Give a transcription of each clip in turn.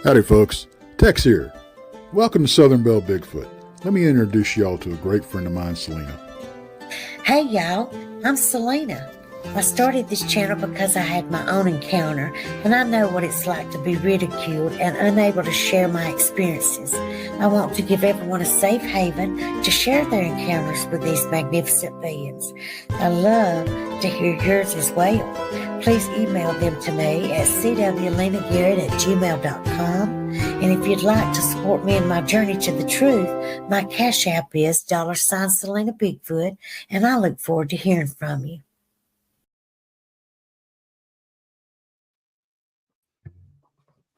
Howdy, folks. Tex here. Welcome to Southern Belle Bigfoot. Let me introduce y'all to a great friend of mine, Selena. Hey y'all, I'm Selena. I started this channel because I had my own encounter, and I know what it's like to be ridiculed and unable to share my experiences. I want to give everyone a safe haven to share their encounters with these magnificent beings. I love to hear yours as well. Please email them to me at cwlenagarrett@gmail.com. And if you'd like to support me in my journey to the truth, my Cash App is $Selena Bigfoot, and I look forward to hearing from you.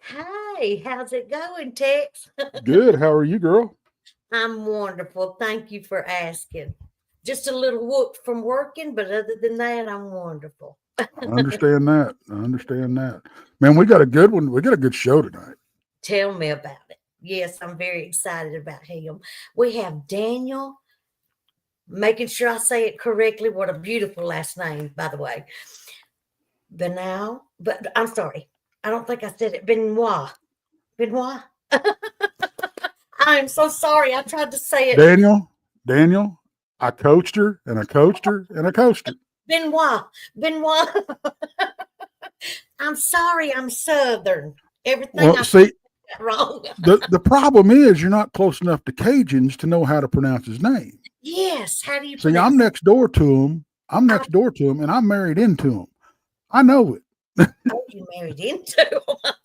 Hi, how's it going, Tex? Good. How are you, girl? I'm wonderful. Thank you for asking. Just a little whoop from working, but other than that, I'm wonderful. I understand that. Man, we got a good one. We got a good show tonight. Tell me about it. Yes, I'm very excited about him. We have Daniel, making sure I say it correctly. What a beautiful last name, by the way. Benoit, but I'm sorry. I don't think I said it. Benoit. Benoit. I'm so sorry. I tried to say it. Daniel, I coached her and I coached her and I coached her. Benoit. I'm sorry. I'm Southern. Everything I see wrong. the problem is you're not close enough to Cajuns to know how to pronounce his name. Yes. How do you see? I'm next door to him. And I'm married into him. I know it. Oh, you married into him.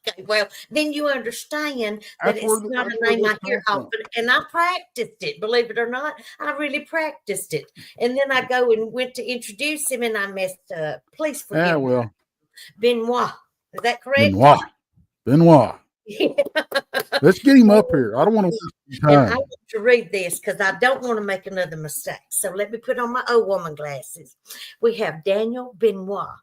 Okay, well, then you understand that it's not a name I hear often. And I practiced it, believe it or not. I really practiced it. And then I go and went to introduce him and I messed up. Please forgive me. Benoit. Is that correct? Benoit. Let's get him up here. I don't want to waste time. And I want to read this because I don't want to make another mistake. So let me put on my old woman glasses. We have Daniel Benoit.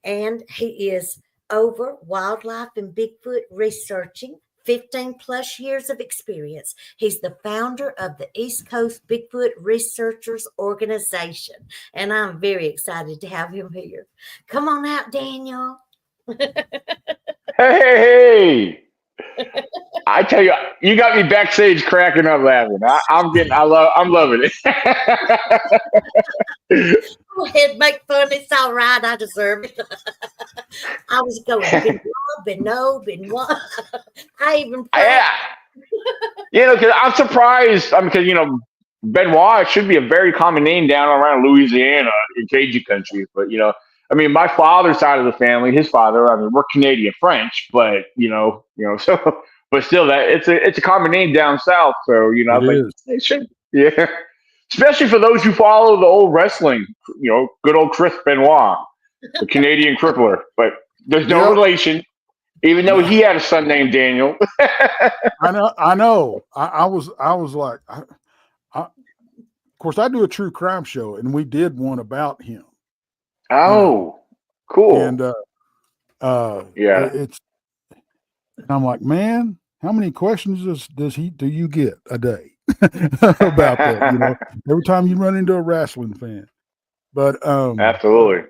And he is over wildlife and Bigfoot researching, 15 plus years of experience. He's the founder of the East Coast Bigfoot Researchers Organization. And I'm very excited to have him here. Come on out, Daniel. Hey. I tell you, you got me backstage cracking up laughing. I'm loving it. Go ahead, make fun. It's all right. I deserve it. I was going, Benoit. I even because I'm surprised. Because Benoit should be a very common name down around Louisiana in Cajun country. But my father's side of the family, his father. We're Canadian French, but so. But still, that it's a common name down south. So it should, yeah. Especially for those who follow the old wrestling, good old Chris Benoit, the Canadian crippler. But there's no relation, even though he had a son named Daniel. I know. I was like, of course, I do a true crime show, and we did one about him. Oh, cool. And it's. And I'm like, man, how many questions do you get a day about that? Every time you run into a wrestling fan. But absolutely.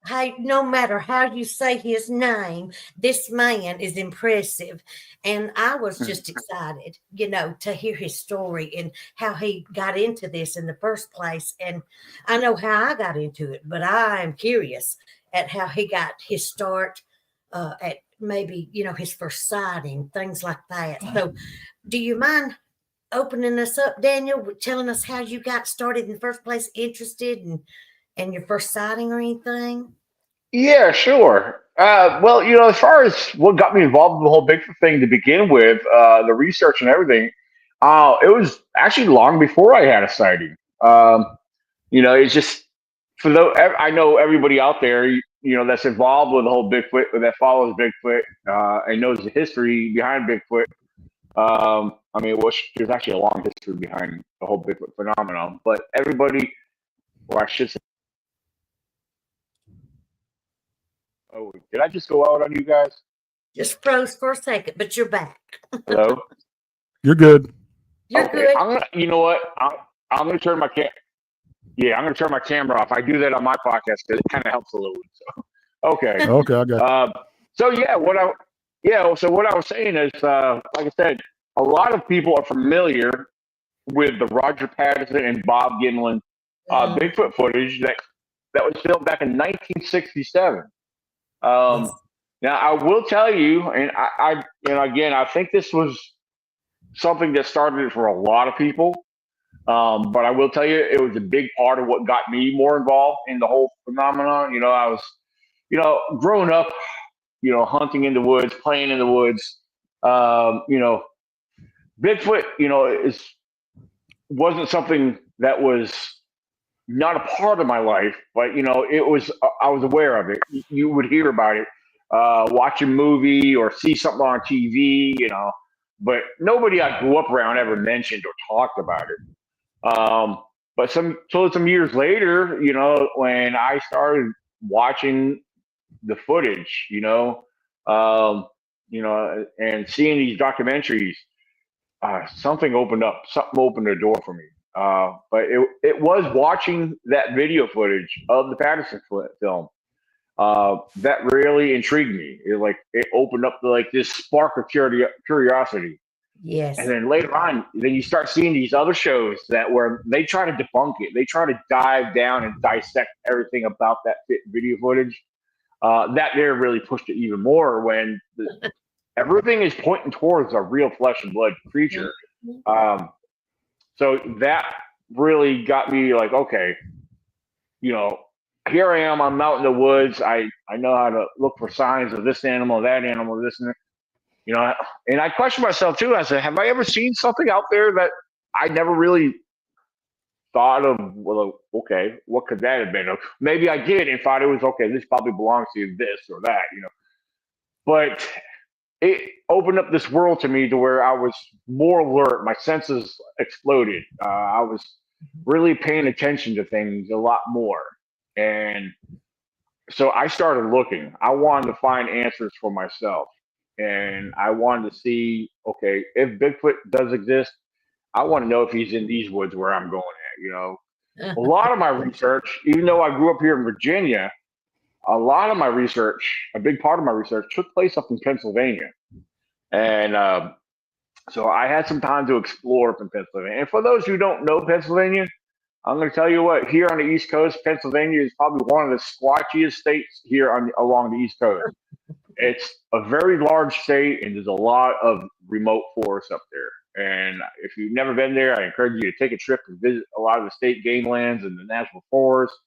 Hey, no matter how you say his name, this man is impressive. And I was just excited, to hear his story and how he got into this in the first place. And I know how I got into it, but I am curious at how he got his start at maybe, his first sighting, things like that. So do you mind opening us up, Daniel, telling us how you got started in the first place, interested in your first sighting or anything? Yeah, sure. Well, as far as what got me involved in the whole Bigfoot thing to begin with, the research and everything, it was actually long before I had a sighting. It's just I know everybody out there, that's involved with the whole Bigfoot, that follows Bigfoot, and knows the history behind Bigfoot. There's actually a long history behind the whole Bigfoot phenomenon, but everybody, or I should say, oh, did I just go out on you guys? Just froze for a second, but you're back. Hello? You're good. You're good. You know what? I'm going to turn my I'm going to turn my camera off. I do that on my podcast because it kind of helps a little bit. So. Okay. Okay, I got so yeah, Yeah. So what I was saying is, like I said, a lot of people are familiar with the Roger Patterson and Bob Gimlin Mm, Bigfoot footage that was filmed back in 1967. Um, yes. Now I will tell you, and again, I think this was something that started it for a lot of people. But I will tell you, it was a big part of what got me more involved in the whole phenomenon. I was, growing up, hunting in the woods, playing in the woods. Um, you know, Bigfoot, is wasn't something that was not a part of my life, but it was. I was aware of it. You would hear about it, watch a movie or see something on TV, but nobody I grew up around ever mentioned or talked about it. But some years later, when I started watching the footage, and seeing these documentaries, something opened the door for me. But it was watching that video footage of the Patterson film that really intrigued me. It opened up like this spark of curiosity. And Yes. then later on, then you start seeing these other shows that where they try to debunk it. They try to dive down and dissect everything about that video footage. That there really pushed it even more when everything is pointing towards a real flesh and blood creature. Mhm. Um, so that really got me like, okay, you know, here I am. I'm out in the woods. I know how to look for signs of this animal, that animal, this and that. And I question myself too. I said, have I ever seen something out there that I never really thought of? Well, okay, what could that have been? Maybe I did and thought it was okay. This probably belongs to this or that. But it opened up this world to me to where I was more alert. My senses exploded. I was really paying attention to things a lot more, and so I started looking. I wanted to find answers for myself, and I wanted to see, okay, if Bigfoot does exist, I want to know if he's in these woods where I'm going at. A lot of my research, even though I grew up here in Virginia, a lot of my research, a big part of my research, took place up in Pennsylvania, and so I had some time to explore up in Pennsylvania. And for those who don't know Pennsylvania, I'm going to tell you what, here on the East Coast, Pennsylvania is probably one of the squatchiest states here along the East Coast. It's a very large state, and there's a lot of remote forests up there. And if you've never been there, I encourage you to take a trip and visit a lot of the state game lands and the national forests.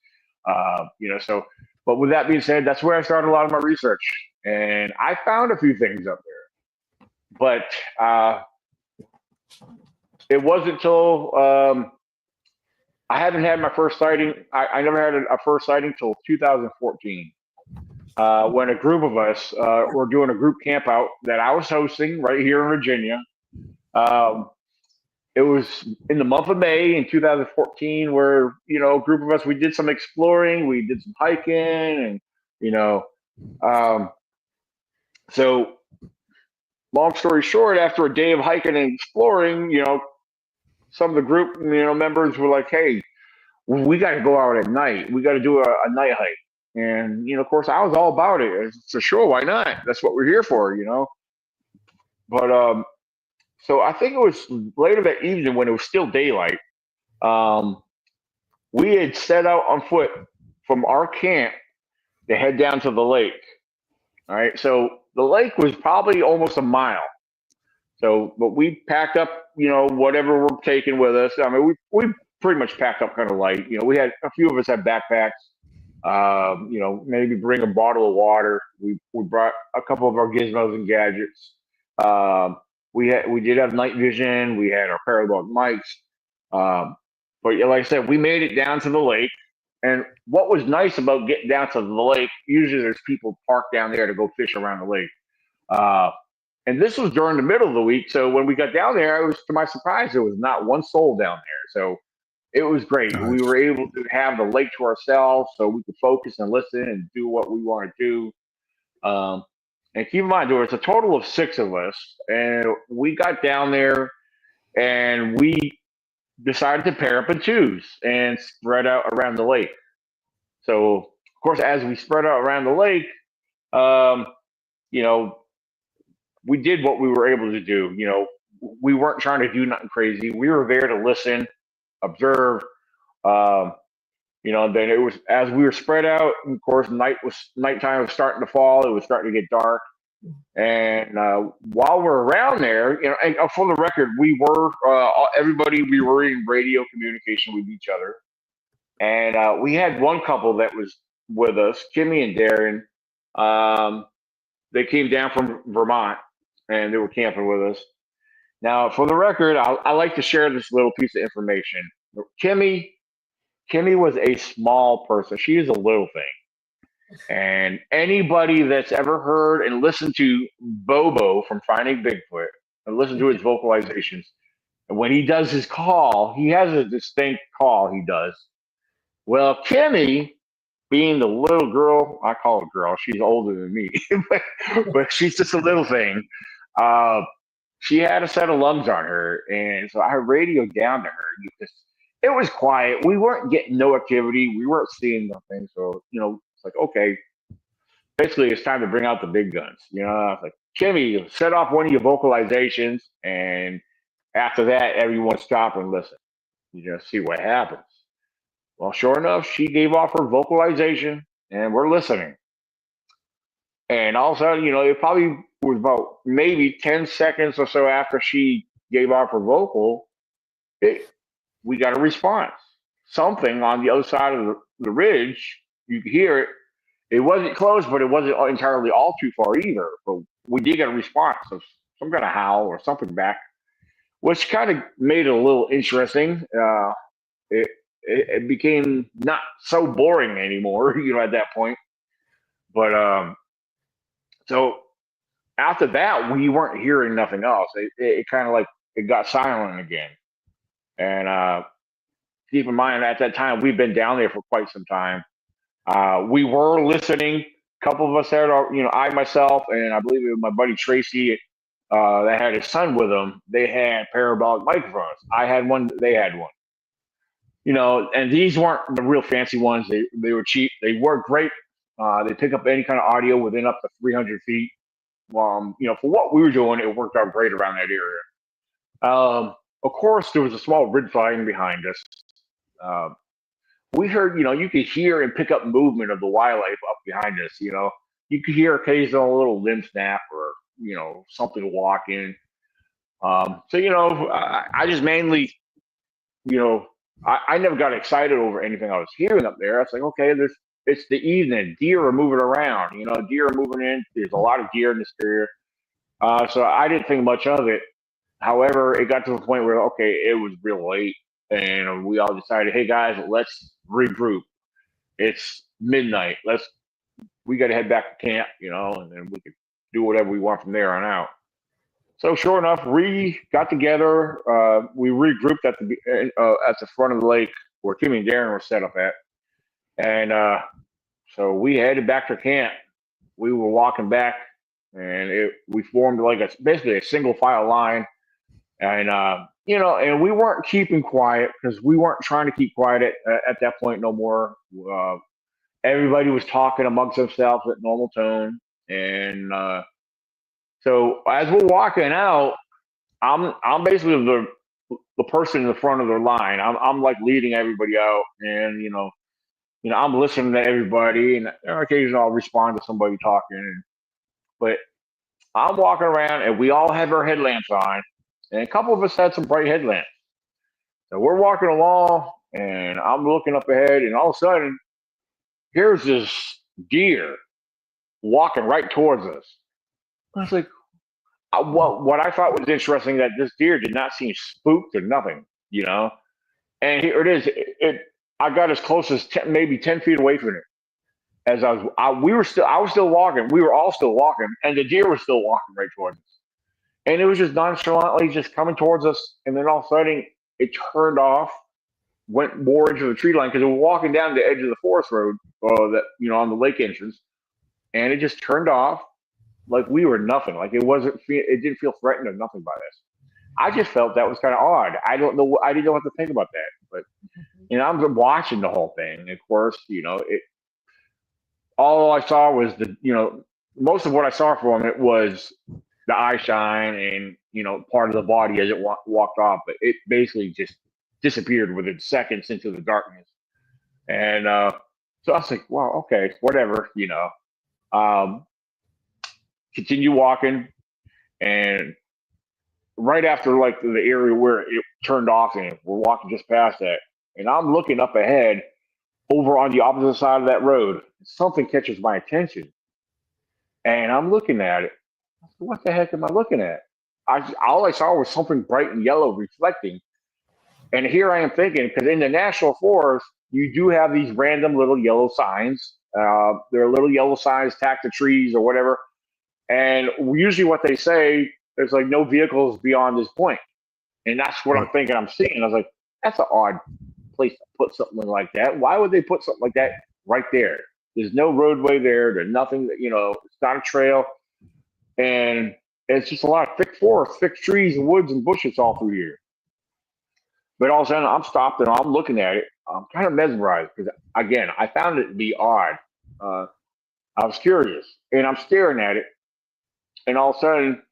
So, but with that being said, that's where I started a lot of my research. And I found a few things up there. But it wasn't until I haven't had my first sighting. I never had a first sighting until 2014, when a group of us were doing a group camp out that I was hosting right here in Virginia. Um, it was in the month of May in 2014, where a group of us, we did some exploring, we did some hiking, and you know, um, so long story short, after a day of hiking and exploring, some of the group members were like, "Hey, we got to go out at night. We got to do a night hike." And of course, I was all about it. So sure, why not? That's what we're here for. But so I think it was later that evening when it was still daylight. Um, we had set out on foot from our camp to head down to the lake. All right, so the lake was probably almost a mile. So, but we packed up, whatever we're taking with us. I mean, we pretty much packed up kind of light. We had a few of us had backpacks. Maybe bring a bottle of water. We brought a couple of our gizmos and gadgets. Um, we did have night vision. We had our parabolic mics. Um, but like I said, we made it down to the lake. And what was nice about getting down to the lake, usually there's people parked down there to go fish around the lake. Uh, and this was during the middle of the week. So when we got down there, it was to my surprise, there was not one soul down there. So it was great. We Nice. were able to have the lake to ourselves so we could focus and listen and do what we want to do. And keep in mind, there was a total of six of us. And we got down there and we decided to pair up in twos and spread out around the lake. So, of course, as we spread out around the lake, um, you know, we did what we were able to do. We weren't trying to do nothing crazy. We were there to listen, observe. Um, then it was as we were spread out. Of course, nighttime was starting to fall. It was starting to get dark. And while we're around there, and for the record, we were everybody. We were in radio communication with each other, and we had one couple that was with us, Kimmy and Darren. Um, they came down from Vermont, and they were camping with us. Now, for the record, I like to share this little piece of information. Kimmy, Kimmy was a small person. She is a little thing. And anybody that's ever heard and listened to Bobo from Finding Bigfoot and listened to his vocalizations, and when he does his call, he has a distinct call he does. Well, Kimmy, being the little girl, I call her girl, she's older than me, but she's just a little thing. Uh, she had a set of lungs on her, and so I radioed down to her because it was quiet. We weren't getting no activity. We weren't seeing nothing. So, it's like, okay, basically it's time to bring out the big guns. I was like, Kimmy, set off one of your vocalizations, and after that, everyone stop and listen. See what happens. Well, sure enough, she gave off her vocalization, and we're listening. And all of a sudden, it probably was about maybe 10 seconds or so after she gave off her vocal, we got a response. Something on the other side of the ridge, you could hear it. It wasn't close, but it wasn't entirely all too far either. But we did get a response of some kind of howl or something back, which kind of made it a little interesting. It, it became not so boring anymore, at that point. But so after that, we weren't hearing nothing else. It kind of like it got silent again. And keep in mind, at that time, we've been down there for quite some time. We were listening. A couple of us had, I myself, and I believe it was my buddy Tracy that had his son with him. They had parabolic microphones. I had one. They had one. And these weren't the real fancy ones. They were cheap. They worked great. They pick up any kind of audio within up to 300 feet. For what we were doing, it worked out great around that area. Of course, there was a small ridge line behind us. We heard, you could hear and pick up movement of the wildlife up behind us. You could hear occasional little limb snap or, something walking. I just mainly, I never got excited over anything I was hearing up there. I was like, okay, it's the evening. Deer are moving around. Deer are moving in. There's a lot of deer in this area. So I didn't think much of it. However, it got to the point where, okay, it was real late. And we all decided, hey, guys, let's regroup. It's midnight. We got to head back to camp, and then we could do whatever we want from there on out. So sure enough, we got together. We regrouped at the front of the lake where Kimmy and Darren were set up at. And so we headed back to camp. We were walking back, and we formed basically a single file line. And and we weren't keeping quiet because we weren't trying to keep quiet at that point no more. Everybody was talking amongst themselves at normal tone, and so as we're walking out, I'm basically the person in the front of the line. I'm like leading everybody out, and I'm listening to everybody, and occasionally I'll respond to somebody talking. But I'm walking around, and we all have our headlamps on, and a couple of us had some bright headlamps. So we're walking along, and I'm looking up ahead, and all of a sudden, here's this deer walking right towards us. I was like, what I thought was interesting that this deer did not seem spooked or nothing, And here it is. I got as close as maybe 10 feet away from it. As I was still walking. We were all still walking, and the deer was still walking right towards us. And it was just nonchalantly just coming towards us, and then all of a sudden it turned off, went more into the tree line because we were walking down the edge of the forest road that on the lake entrance, and it just turned off like we were nothing. Like it didn't feel threatened or nothing by this. I just felt that was kind of odd. I don't know. I didn't know what to think about that, but I'm watching the whole thing. Of course, all I saw was most of what I saw from it was the eye shine and, you know, part of the body as it walked off, but it basically just disappeared within seconds into the darkness. And so I was like, wow, okay, whatever, you know. Continue walking, and right after like the area where it turned off, and we're walking just past that, and I'm looking up ahead over on the opposite side of that road. Something catches my attention, and I'm looking at it. What the heck am I looking at? All I saw was something bright and yellow reflecting. And here I am thinking, because in the national forest, you do have these random little yellow signs. There are little yellow signs tacked to trees or whatever. And usually what they say is like no vehicles beyond this point. And that's what I'm thinking I'm seeing. I was like, that's an odd place to put something like that. Why would they put something like that right there? There's no roadway there. There's nothing that, you know, it's not a trail. And it's just a lot of thick forest, thick trees and woods and bushes all through here. But all of a sudden, I'm stopped and I'm looking at it. I'm kind of mesmerized because, again, I found it to be odd. I was curious, and I'm staring at it, and all of a sudden,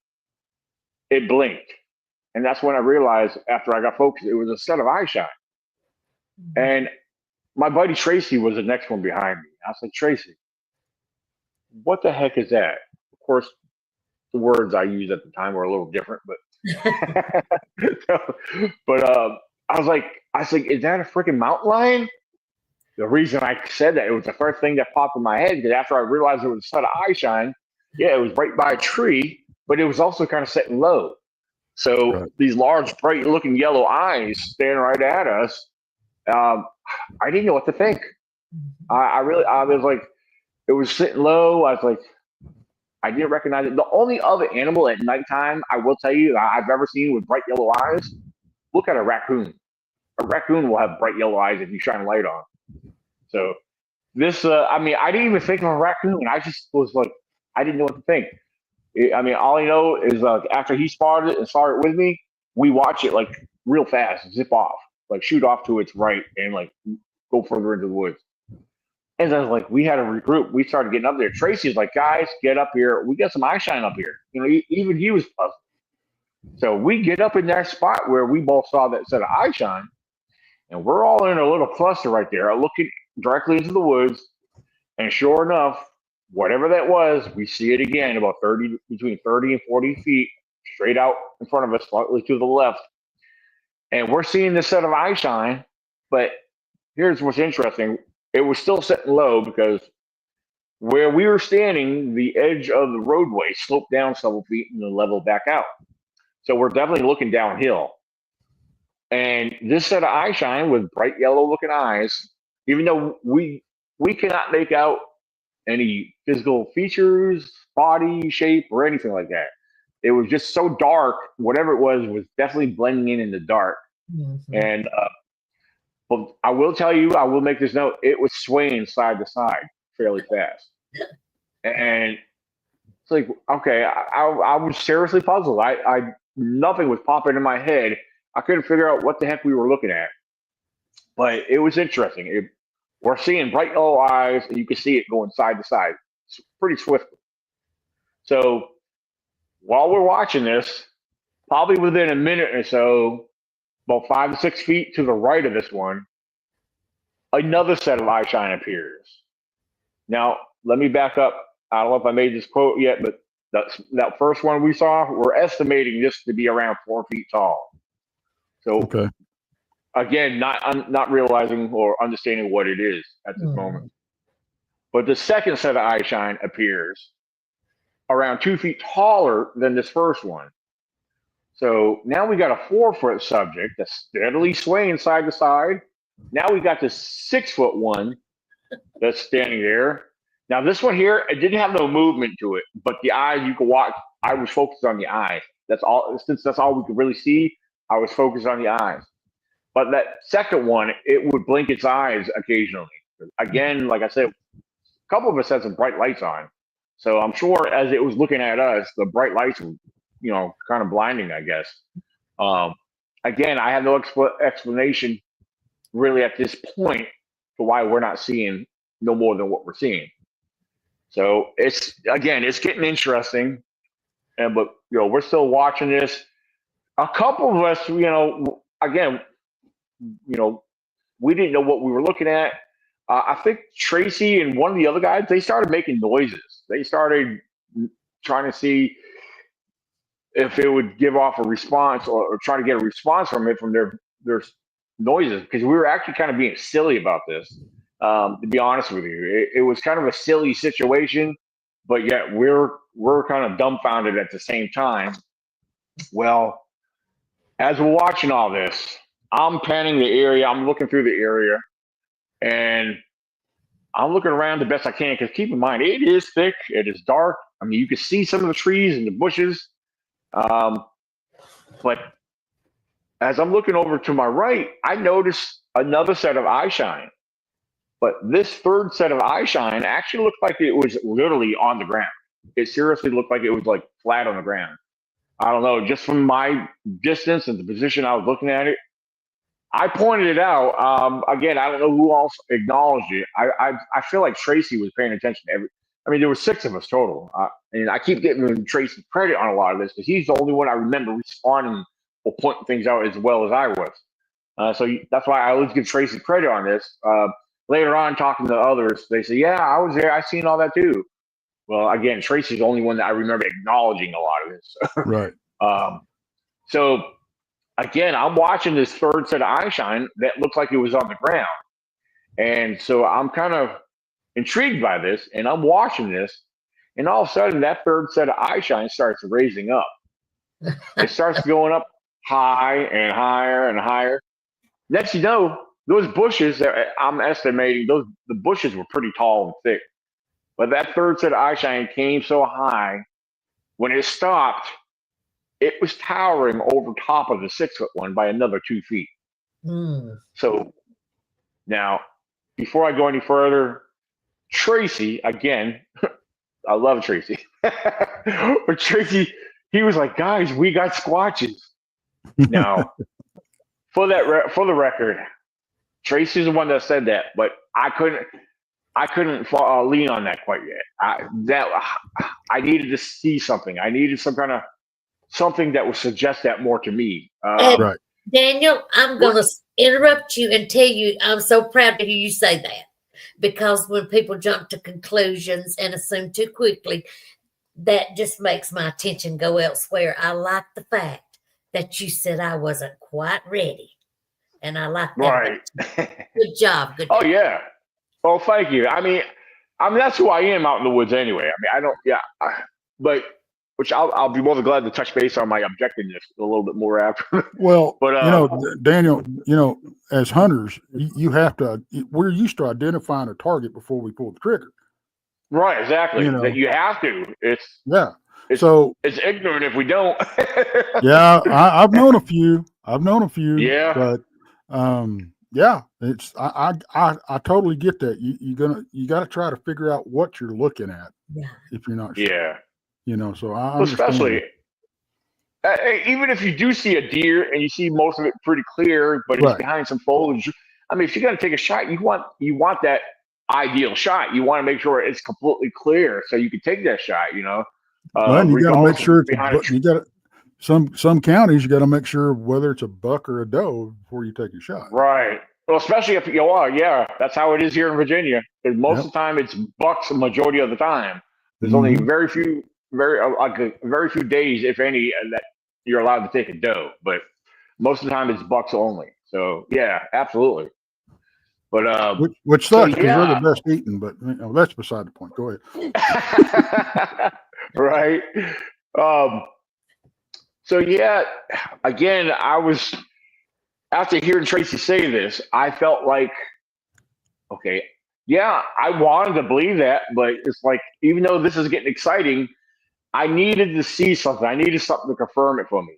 it blinked. And that's when I realized, after I got focused, it was a set of eye shine. And my buddy Tracy was the next one behind me. I was like, Tracy, what the heck is that? Of course, the words I used at the time were a little different, but I was like, is that a freaking mountain lion? The reason I said that, it was the first thing that popped in my head, because after I realized it was a set of eye shine, yeah, it was right by a tree, but it was also kind of sitting low. So these large, bright looking yellow eyes staring right at us, I didn't know what to think. I was like, it was sitting low. I was like, I didn't recognize it. The only other animal at nighttime, I will tell you, I've ever seen with bright yellow eyes, look at a raccoon. A raccoon will have bright yellow eyes if you shine light on. So this, I didn't even think of a raccoon. I just was like, I didn't know what to think. All I know is after he spotted it and saw it with me, we watch it like real fast, zip off, like shoot off to its right and like go further into the woods. And I was like, we had to regroup. We started getting up there. Tracy's like, guys, get up here. We got some eye shine up here. You know, even he was puzzled. So we get up in that spot where we both saw that set of eye shine, and we're all in a little cluster right there, looking directly into the woods. And sure enough, whatever that was, we see it again about between 30 and 40 feet straight out in front of us, slightly to the left. And we're seeing this set of eye shine, but here's what's interesting. It was still sitting low because where we were standing, the edge of the roadway sloped down several feet and then leveled back out. So we're definitely looking downhill. And this set of eye shine with bright yellow looking eyes, even though we cannot make out any physical features, body shape, or anything like that. It was just so dark. Whatever it was definitely blending in the dark. Mm-hmm. And but I will tell you, I will make this note, it was swaying side to side fairly fast. And it's like, okay, I was seriously puzzled. Nothing was popping in my head. I couldn't figure out what the heck we were looking at. But it was interesting. We're seeing bright yellow eyes, and you can see it going side to side pretty swiftly. So while we're watching this, probably within a minute or so, about 5 to 6 feet to the right of this one, another set of eye shine appears. Now, let me back up. I don't know if I made this quote yet, but that first one we saw, we're estimating this to be around 4 feet tall. So, again, not realizing or understanding what it is at this moment. But the second set of eye shine appears around 2 feet taller than this first one. So now we got a 4-foot subject that's steadily swaying side to side. Now we got this 6-foot one that's standing there. Now this one here, it didn't have no movement to it, but the eyes you could watch. I was focused on the eye. That's all. Since that's all we could really see, I was focused on the eyes. But that second one, it would blink its eyes occasionally. Again, like I said, a couple of us had some bright lights on, so I'm sure as it was looking at us, the bright lights were, kind of blinding, I guess. Again, I have no explanation really at this point for why we're not seeing no more than what we're seeing. So it's getting interesting. but we're still watching this. A couple of us, again, you know, we didn't know what we were looking at. I think Tracy and one of the other guys, they started making noises. They started trying to see if it would give off a response, or try to get a response from it, from their noises, because we were actually kind of being silly about this. To be honest with you, it was kind of a silly situation, but yet we're kind of dumbfounded at the same time. Well, as we're watching all this, I'm panning the area. I'm looking through the area, and I'm looking around the best I can, because keep in mind, it is thick. It is dark. I mean, you can see some of the trees and the bushes. But as I'm looking over to my right, I noticed another set of eye shine. But this third set of eye shine actually looked like it was literally on the ground. It seriously looked like it was like flat on the ground. I don't know, just from my distance and the position I was looking at it, I pointed it out. Again, I don't know who else acknowledged it. I feel like Tracy was paying attention to every. I mean, there were 6 of us total, and I keep giving Tracy credit on a lot of this, because he's the only one I remember responding or pointing things out as well as I was. That's why I always give Tracy credit on this. Later on, talking to others, they say, "Yeah, I was there. I seen all that too." Well, again, Tracy's the only one that I remember acknowledging a lot of this. Right. So again, I'm watching this third set of eye shine that looks like it was on the ground. And so I'm kind of intrigued by this, and I'm watching this, and all of a sudden that third set of eye shine starts raising up. It starts going up high and higher and higher. Next you know, those bushes, I'm estimating the bushes were pretty tall and thick. But that third set of eye shine came so high, when it stopped, it was towering over top of the 6-foot one by another 2 feet. Mm. So now, before I go any further, Tracy, again, I love Tracy. But Tracy, he was like, "Guys, we got squatches." Now, for the record, Tracy's the one that said that, but I couldn't lean on that quite yet. I needed to see something. I needed some kind of something that would suggest that more to me. Right. Daniel, I'm going to interrupt you and tell you I'm so proud to hear you say that, because when people jump to conclusions and assume too quickly, that just makes my attention go elsewhere. I like the fact that you said I wasn't quite ready, and I like that. Right. Good job. Good Oh job. yeah. Oh, thank you. I mean, that's who I am out in the woods anyway. I mean, I don't. Yeah, but which I'll be more than glad to touch base on my objectiveness a little bit more after. Well, But Daniel, as hunters, you have to. We're used to identifying a target before we pull the trigger. right, exactly. That you have to. It's ignorant if we don't. Yeah, I've known a few. Yeah. But yeah, it's I totally get that. You got to try to figure out what you're looking at. Yeah. If you're not sure. Yeah. So I understand. Especially even if you do see a deer and you see most of it pretty clear, but it's behind some foliage. I mean, if you got to take a shot, you want that ideal shot. You want to make sure it's completely clear so you can take that shot. Well, you got to make sure you got some counties. You got to make sure whether it's a buck or a doe before you take a shot. Right. Well, especially if you are, that's how it is here in Virginia. And most of the time, it's bucks. The majority of the time, there's only very few days, if any, that you're allowed to take a doe. But most of the time, it's bucks only. So yeah, absolutely. But which sucks because they're the best eating. But that's beside the point. Go ahead. Right. So yeah, again, I was. After hearing Tracy say this, I felt like, okay, yeah, I wanted to believe that, but it's like, even though this is getting exciting, I needed to see something. I needed something to confirm it for me.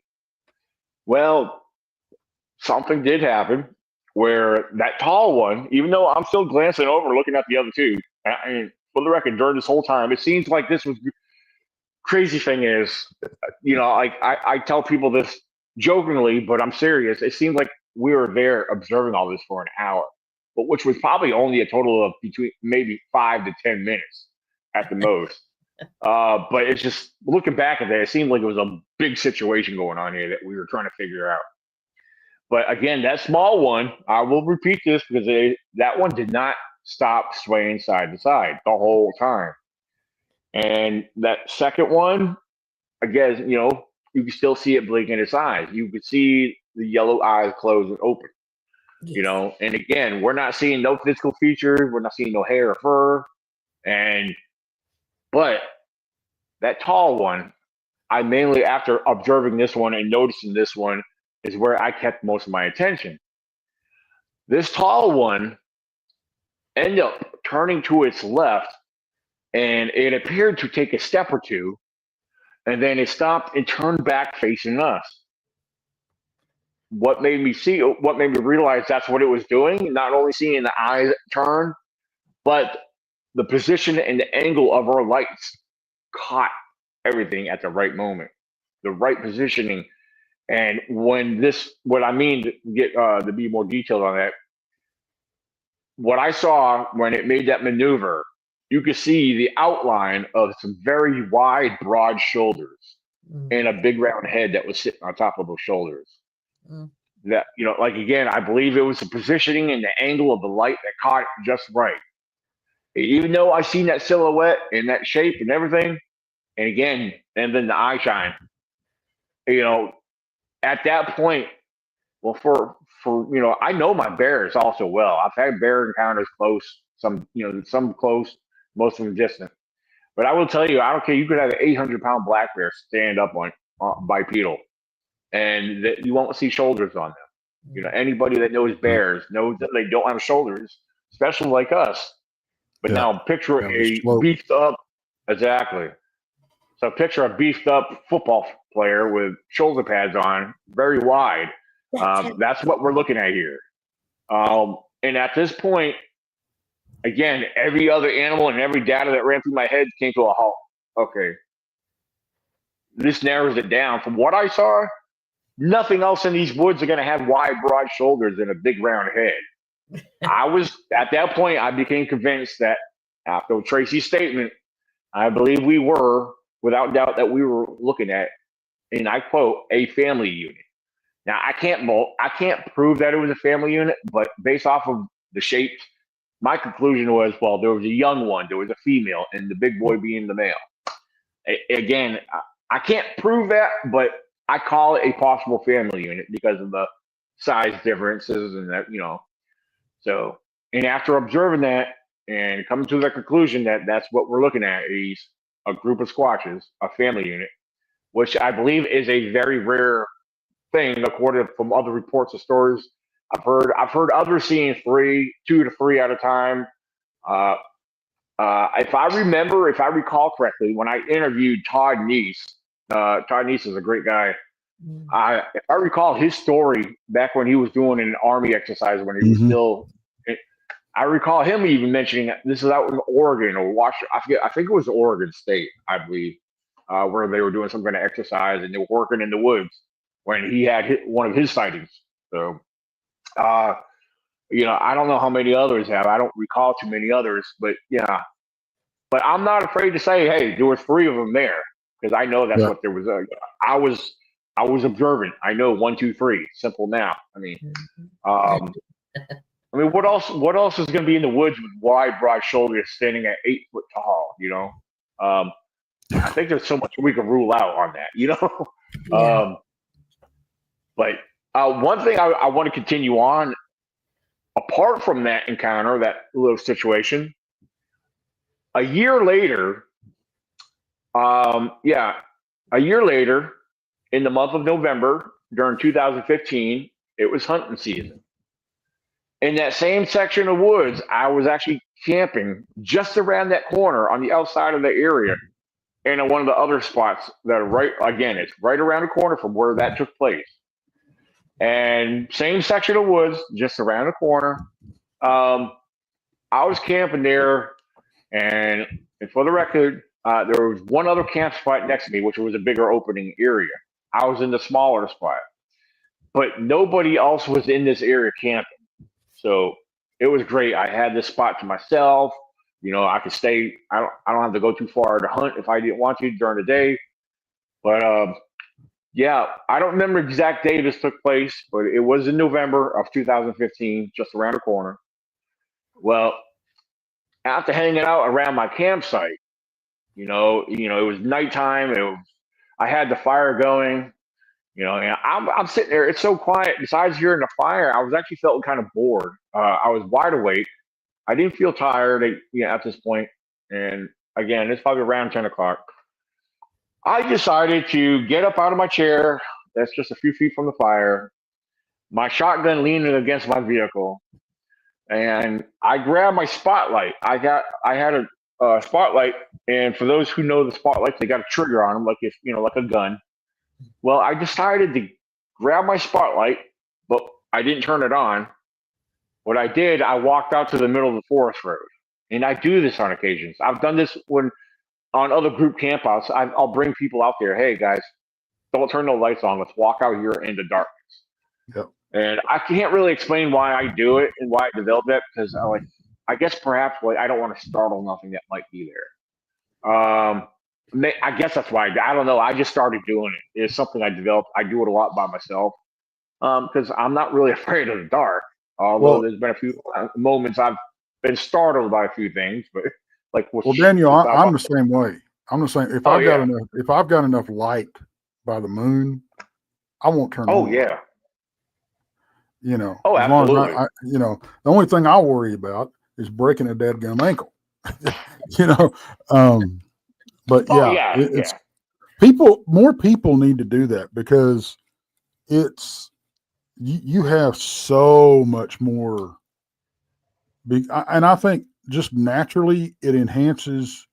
Well, something did happen where that tall one, even though I'm still glancing over, looking at the other two, I mean, for the record, during this whole time, it seems like this was crazy thing is, I tell people this jokingly, but I'm serious. It seemed like we were there observing all this for an hour, but which was probably only a total of between maybe 5 to 10 minutes at the most. But it's just looking back at that, it seemed like it was a big situation going on here that we were trying to figure out. But again, that small one, I will repeat this because that one did not stop swaying side to side the whole time. And that second one, again, you can still see it blinking its eyes. You could see the yellow eyes close and open. Yes. And again, we're not seeing no physical features. We're not seeing no hair or fur. But that tall one, I mainly, after observing this one and noticing this one, is where I kept most of my attention. This tall one ended up turning to its left, and it appeared to take a step or two, and then it stopped and turned back facing us. What made me realize that's what it was doing, not only seeing the eyes turn, but the position and the angle of our lights caught everything at the right moment, the right positioning. And what I mean to get to be more detailed on that, what I saw when it made that maneuver, you could see the outline of some very wide, broad shoulders and a big round head that was sitting on top of those shoulders. Mm. That, like again, I believe it was the positioning and the angle of the light that caught it just right. Even though I seen that silhouette and that shape and everything, and again, and then the eye shine, at that point, well, I know my bears also well. I've had bear encounters close, some close, most of them distant. But I will tell you, I don't care. You could have an 800-pound black bear stand up on bipedal, and you won't see shoulders on them. Anybody that knows bears knows that they don't have shoulders, especially like us. But now picture a beefed up, exactly. So picture a beefed up football player with shoulder pads on, very wide. That's what we're looking at here. And at this point, again, every other animal and every data that ran through my head came to a halt. Okay. This narrows it down. From what I saw, nothing else in these woods are going to have wide, broad shoulders and a big round head. At that point, I became convinced that after Tracy's statement, I believe we were, without doubt, that we were looking at, and I quote, a family unit. Now, I can't prove that it was a family unit, but based off of the shapes, my conclusion was, well, there was a young one, there was a female, and the big boy being the male. Again, I can't prove that, but I call it a possible family unit because of the size differences and that, So, and after observing that and coming to the conclusion that that's what we're looking at is a group of squatches, a family unit, which I believe is a very rare thing according from other reports of stories. I've heard others seeing 2 to 3 at a time. If I recall correctly, when I interviewed Todd Neese is a great guy. If I recall his story back when he was doing an army exercise when he was still, I recall him even mentioning this is out in Oregon or Washington. I forget. I think it was Oregon State, I believe, where they were doing some kind of exercise and they were working in the woods when he had one of his sightings. So, I don't know how many others have. I don't recall too many others, but yeah. But I'm not afraid to say, hey, there were 3 of them there because I know that's what there was. I was observant. I know 1, 2, 3. Simple now. I mean, what else? What else is going to be in the woods with wide, broad shoulders, standing at 8 foot tall? I think there's so much we can rule out on that. Yeah. But one thing I want to continue on, apart from that encounter, that little situation, a year later, in the month of November during 2015, it was hunting season. In that same section of woods, I was actually camping just around that corner on the outside of the area and in one of the other spots that are it's right around the corner from where that took place. And same section of woods, just around the corner. I was camping there, and for the record, there was one other camp spot next to me, which was a bigger opening area. I was in the smaller spot, but nobody else was in this area camping. So it was great. I had this spot to myself. I could stay. I don't have to go too far to hunt if I didn't want to during the day. But yeah, I don't remember the exact day this took place, but it was in November of 2015, just around the corner. Well, after hanging out around my campsite, it was nighttime. I had the fire going. And I'm sitting there. It's so quiet. Besides hearing the fire, I was actually felt kind of bored. I was wide awake. I didn't feel tired, at this point. And again, it's probably around 10 o'clock. I decided to get up out of my chair. That's just a few feet from the fire. My shotgun leaning against my vehicle, and I grabbed my spotlight. I had a spotlight, and for those who know the spotlights, they got a trigger on them, like if like a gun. Well, I decided to grab my spotlight, but I didn't turn it on. What I did, I walked out to the middle of the forest road, and I do this on occasions. I've done this when on other group campouts. I'll bring people out there. Hey guys, don't turn the lights on. Let's walk out here in the darkness. Yep. And I can't really explain why I do it and why I developed that because I guess perhaps I don't want to startle nothing that might be there. I guess that's why I don't know. I just started doing it. It's something I developed. I do it a lot by myself because I'm not really afraid of the dark. Although there's been a few moments I've been startled by a few things, but Daniel, I'm the same way. I'm the same. If I've got enough light by the moon, I won't turn. Oh yeah. Oh, as long as the only thing I worry about is breaking a dead gum ankle. But it's more people need to do that because it's you have so much more. And I think just naturally it enhances.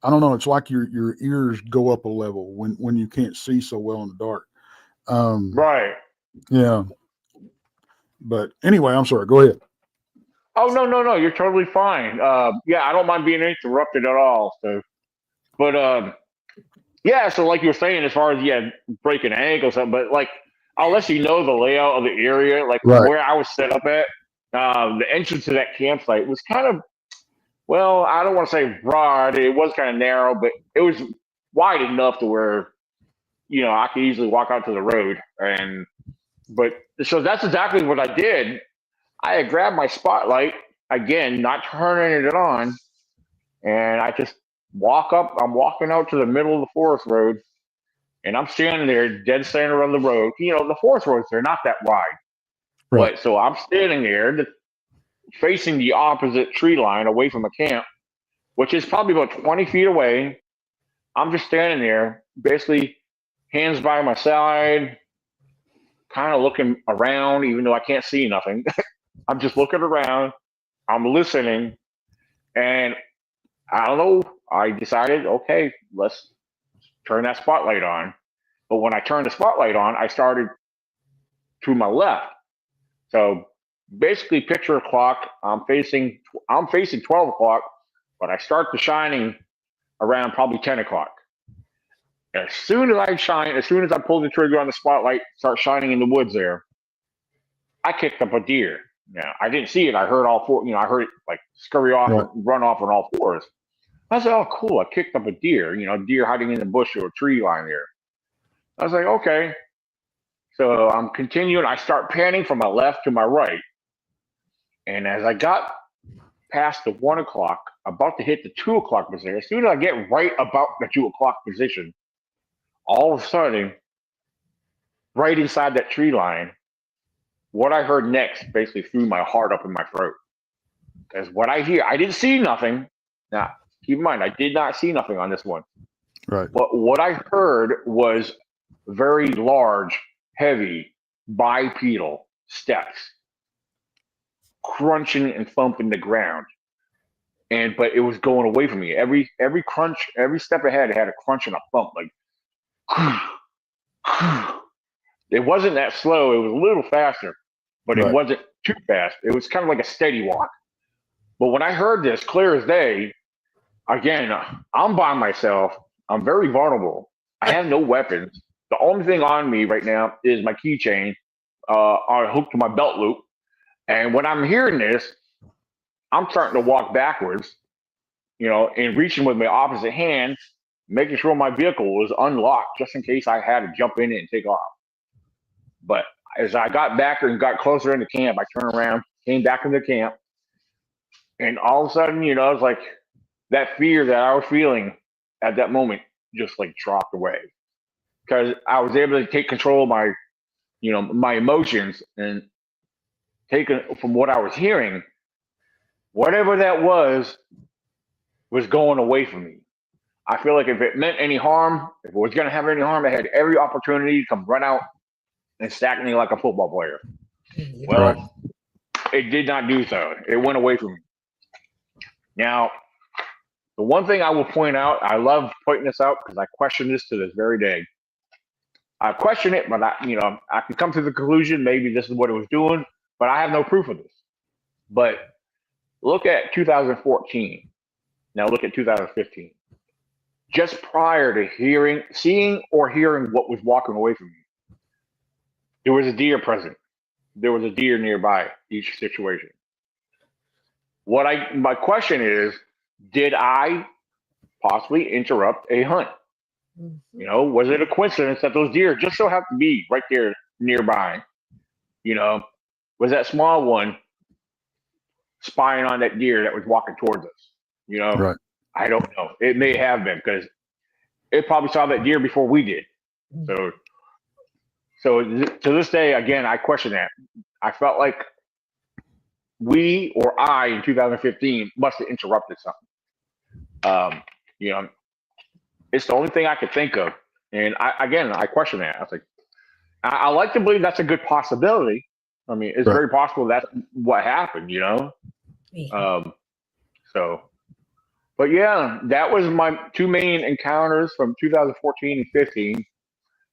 I don't know. It's like your ears go up a level when you can't see so well in the dark. Right. Yeah. But anyway, I'm sorry. Go ahead. Oh no! You're totally fine. I don't mind being interrupted at all. So, but so like you were saying, as far as breaking an ankle or something, but like I'll let you know the layout of the area, like where I was set up at. The entrance to that campsite was kind of, I don't want to say broad. It was kind of narrow, but it was wide enough to where I could easily walk out to the road. But so that's exactly what I did. I had grabbed my spotlight, again, not turning it on, and I just walk up. I'm walking out to the middle of the forest road, and I'm standing there, dead center on the road. The forest roads, they're not that wide. Right. But so I'm standing there facing the opposite tree line away from a camp, which is probably about 20 feet away. I'm just standing there, basically hands by my side, kind of looking around, even though I can't see nothing. I'm just looking around. I'm listening. And I don't know. I decided, okay, let's turn that spotlight on. But when I turned the spotlight on, I started to my left. So basically picture a clock. I'm facing 12 o'clock, but I start the shining around probably 10 o'clock. As soon as I pull the trigger on the spotlight, start shining in the woods there, I kicked up a deer. Now, I didn't see it. I heard all four, I heard it like scurry off, run off on all fours. I said, oh, cool. I kicked up a deer, deer hiding in the bush or a tree line there. I was like, okay. So I'm continuing. I start panning from my left to my right. And as I got past the 1 o'clock, about to hit the 2 o'clock position, as soon as I get right about the 2 o'clock position, all of a sudden, right inside that tree line, what I heard next basically threw my heart up in my throat. Because what I hear, I didn't see nothing. Now, keep in mind, I did not see nothing on this one. Right. But what I heard was very large, heavy, bipedal steps crunching and thumping the ground. But it was going away from me. Every crunch, every step ahead, it had a crunch and a thump, like it wasn't that slow. It was a little faster, but it wasn't too fast. It was kind of like a steady walk. But when I heard this clear as day, again, I'm by myself. I'm very vulnerable. I have no weapons. The only thing on me right now is my keychain hooked to my belt loop. And when I'm hearing this, I'm starting to walk backwards. and reaching with my opposite hand, making sure my vehicle was unlocked just in case I had to jump in it and take off. But as I got back and got closer into camp, I turned around, came back into camp, and all of a sudden, it was like that fear that I was feeling at that moment just like dropped away because I was able to take control of my emotions and taken from what I was hearing, whatever that was going away from me. I feel like if it meant any harm, if it was going to have any harm, I had every opportunity to come run out and stack me like a football player. Well, It did not do so. It went away from me. Now, the one thing I will point out, I love pointing this out because I question this to this very day. I question it, but I can come to the conclusion maybe this is what it was doing, but I have no proof of this. But look at 2014. Now look at 2015. Just prior to seeing or hearing what was walking away from me, there was a deer present. There was a deer nearby each situation. My question is, did I possibly interrupt a hunt? Was it a coincidence that those deer just so happened to be right there nearby? Was that small one spying on that deer that was walking towards us? Right. I don't know. It may have been because it probably saw that deer before we did. So to this day, again, I question that. I felt like we or I in 2015 must have interrupted something. It's the only thing I could think of. And I question that. I was like, I like to believe that's a good possibility. I mean, it's very possible that's what happened, Yeah. But yeah, that was my two main encounters from 2014 and 15.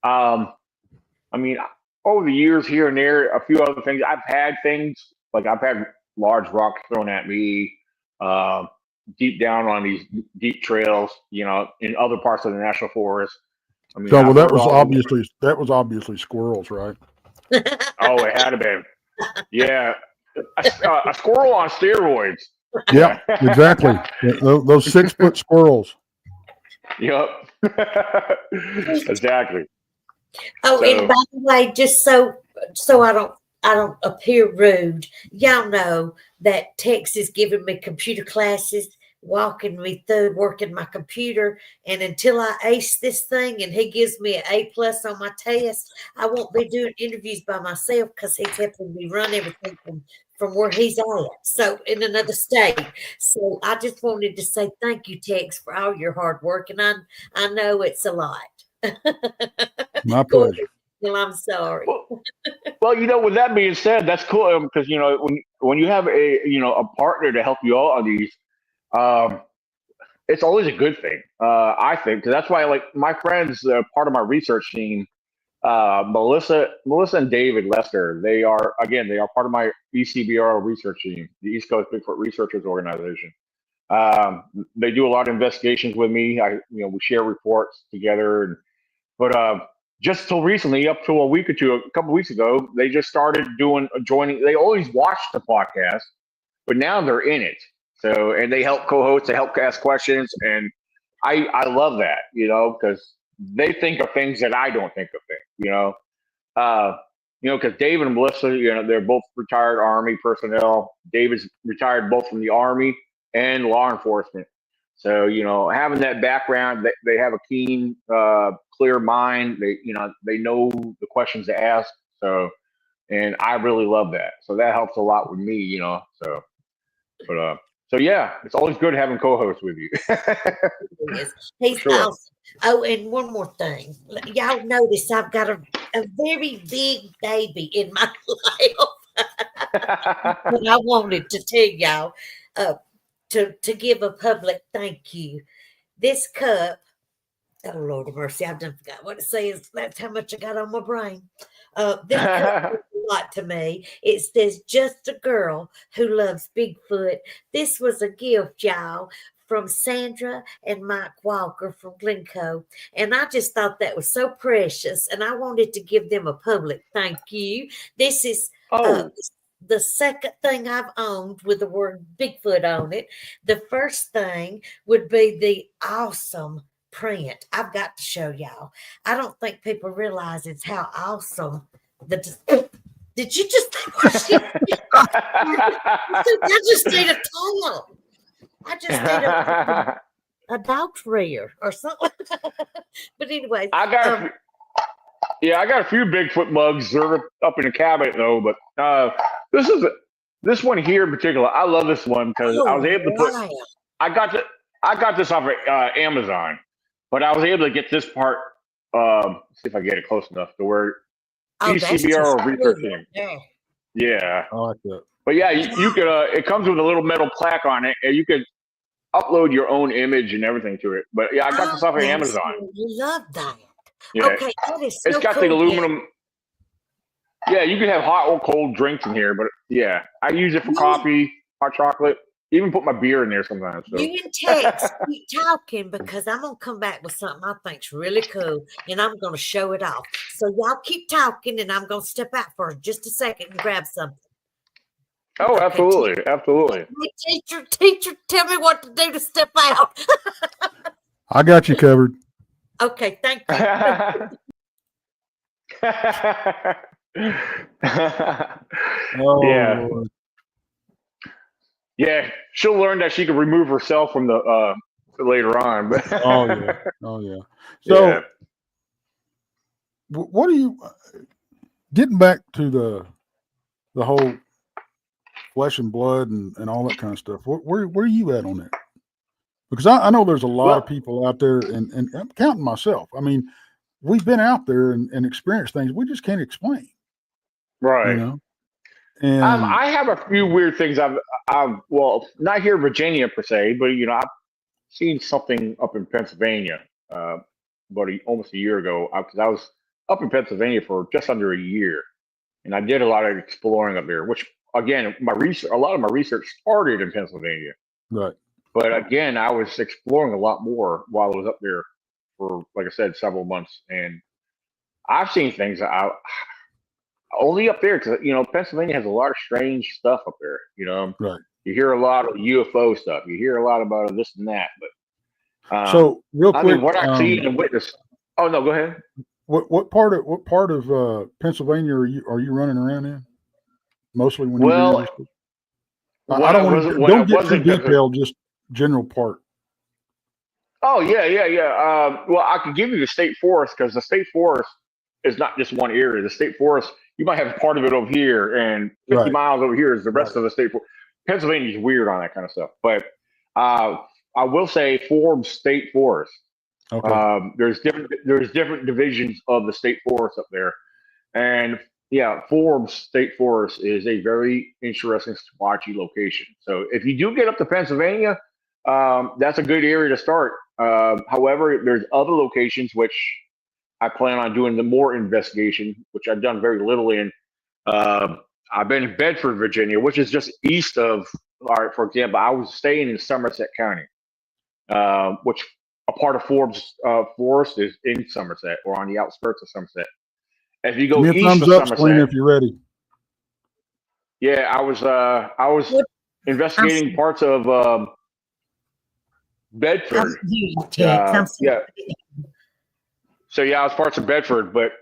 I mean, over the years here and there, a few other things. I've had things like I've had large rocks thrown at me, deep down on these deep trails, in other parts of the national forest. I mean, so that was obviously squirrels, right? Oh, it had to be. Yeah, a squirrel on steroids. Yeah, exactly. Those 6-foot squirrels. Yep. Exactly. Oh, and by the way, just so I don't appear rude, y'all know that Tex is giving me computer classes, walking me through working my computer, and until I ace this thing and he gives me an A+ on my test, I won't be doing interviews by myself because he's helping me run everything from where he's at, so in another state. So I just wanted to say thank you, Tex, for all your hard work, and I know it's a lot. My pleasure. Well, I'm sorry. Well, with that being said, that's cool because when you have a partner to help you out on these, it's always a good thing. I think because that's why like my friends, part of my research team, Melissa and David Lester, they are part of my ECBRO research team, the East Coast Bigfoot Researchers Organization. They do a lot of investigations with me. We share reports together, but just till recently, up to a couple weeks ago, they just started joining. They always watch the podcast, but now they're in it. So, and they help co-host, they help ask questions, and I love that, because they think of things that I don't think of things, because David and Melissa, they're both retired Army personnel. David's retired both from the Army and law enforcement. So, having that background, they have a keen, clear mind. They know the questions to ask. So, and I really love that. So that helps a lot with me, So yeah, it's always good having co-hosts with you. He's sure. Awesome. Oh, and one more thing. Y'all notice I've got a very big baby in my life. But I wanted to tell y'all to give a public thank you. This cup, oh Lord of mercy, I've done forgot what it says. That's how much I got on my brain. This cup means a lot to me. It says, "Just a girl who loves Bigfoot." This was a gift, y'all, from Sandra and Mike Walker from Glencoe. And I just thought that was so precious. And I wanted to give them a public thank you. This is the second thing I've owned with the word Bigfoot on it. The first thing would be the awesome print. I've got to show y'all. I don't think people realize it's how awesome the. Did you just I just did a tail. I just did a dog's rear or something. But anyways, I got I got a few Bigfoot mugs. They're up in the cabinet though. But this one here in particular. I love this one because I was able to put. wow. I got this off of Amazon, but I was able to get this part. See if I get it close enough to where ECBR or researching. Yeah. I like that. But yeah, you could. It comes with a little metal plaque on it, and you could upload your own image and everything to it. But yeah, I got this off of Amazon. Love that. Yeah. Okay, that is so it's got cool. the aluminum. Yeah, you can have hot or cold drinks in here, but yeah, I use it for coffee, hot chocolate. Even put my beer in there sometimes. So. You and Tex keep talking because I'm gonna come back with something I think's really cool, and I'm gonna show it off. So y'all keep talking, and I'm gonna step out for just a second and grab something. Oh, okay, absolutely, absolutely. Teacher, tell me what to do to step out. I got you covered. Okay, thank you. Yeah. Lord. Yeah, she'll learn that she can remove herself from the later on. Oh yeah. So, what are you getting back to the whole flesh and blood and all that kind of stuff? Where are you at on that? Because I know there's a lot of people out there, and I'm counting myself. I mean, we've been out there and experienced things we just can't explain. Right. You know? And I have a few weird things I've well, not here in Virginia per se, but I've seen something up in Pennsylvania almost a year ago because I was up in Pennsylvania for just under a year, and I did a lot of exploring up there. Which again, a lot of my research started in Pennsylvania, right? But again, I was exploring a lot more while I was up there for, like I said, several months, and I've seen things that only up there because Pennsylvania has a lot of strange stuff up there. Right. You hear a lot of UFO stuff. You hear a lot about this and that. But so real quick, I mean, what I see and witness. Oh no, go ahead. What part of Pennsylvania are you running around in? Mostly when you do this? I don't get too detailed. Just general part. Oh yeah. Well, I could give you the state forest because the state forest is not just one area. The state forest, you might have part of it over here, and 50 miles over here is the rest of the state forest. Pennsylvania is weird on that kind of stuff, but I will say Forbes State Forest. Okay. There's different divisions of the state forest up there, and yeah, Forbes State Forest is a very interesting, watchy location. So if you do get up to Pennsylvania, that's a good area to start. However, there's other locations which I plan on doing the more investigation, which I've done very little in. I've been in Bedford, Virginia, which is just east of. All right, for example, I was staying in Somerset County, which a part of Forbes Forest is in Somerset or on the outskirts of Somerset. If you go east of Somerset, if you're ready. Yeah, I was investigating parts of Bedford. Yeah. So yeah, I was parts of Bedford, but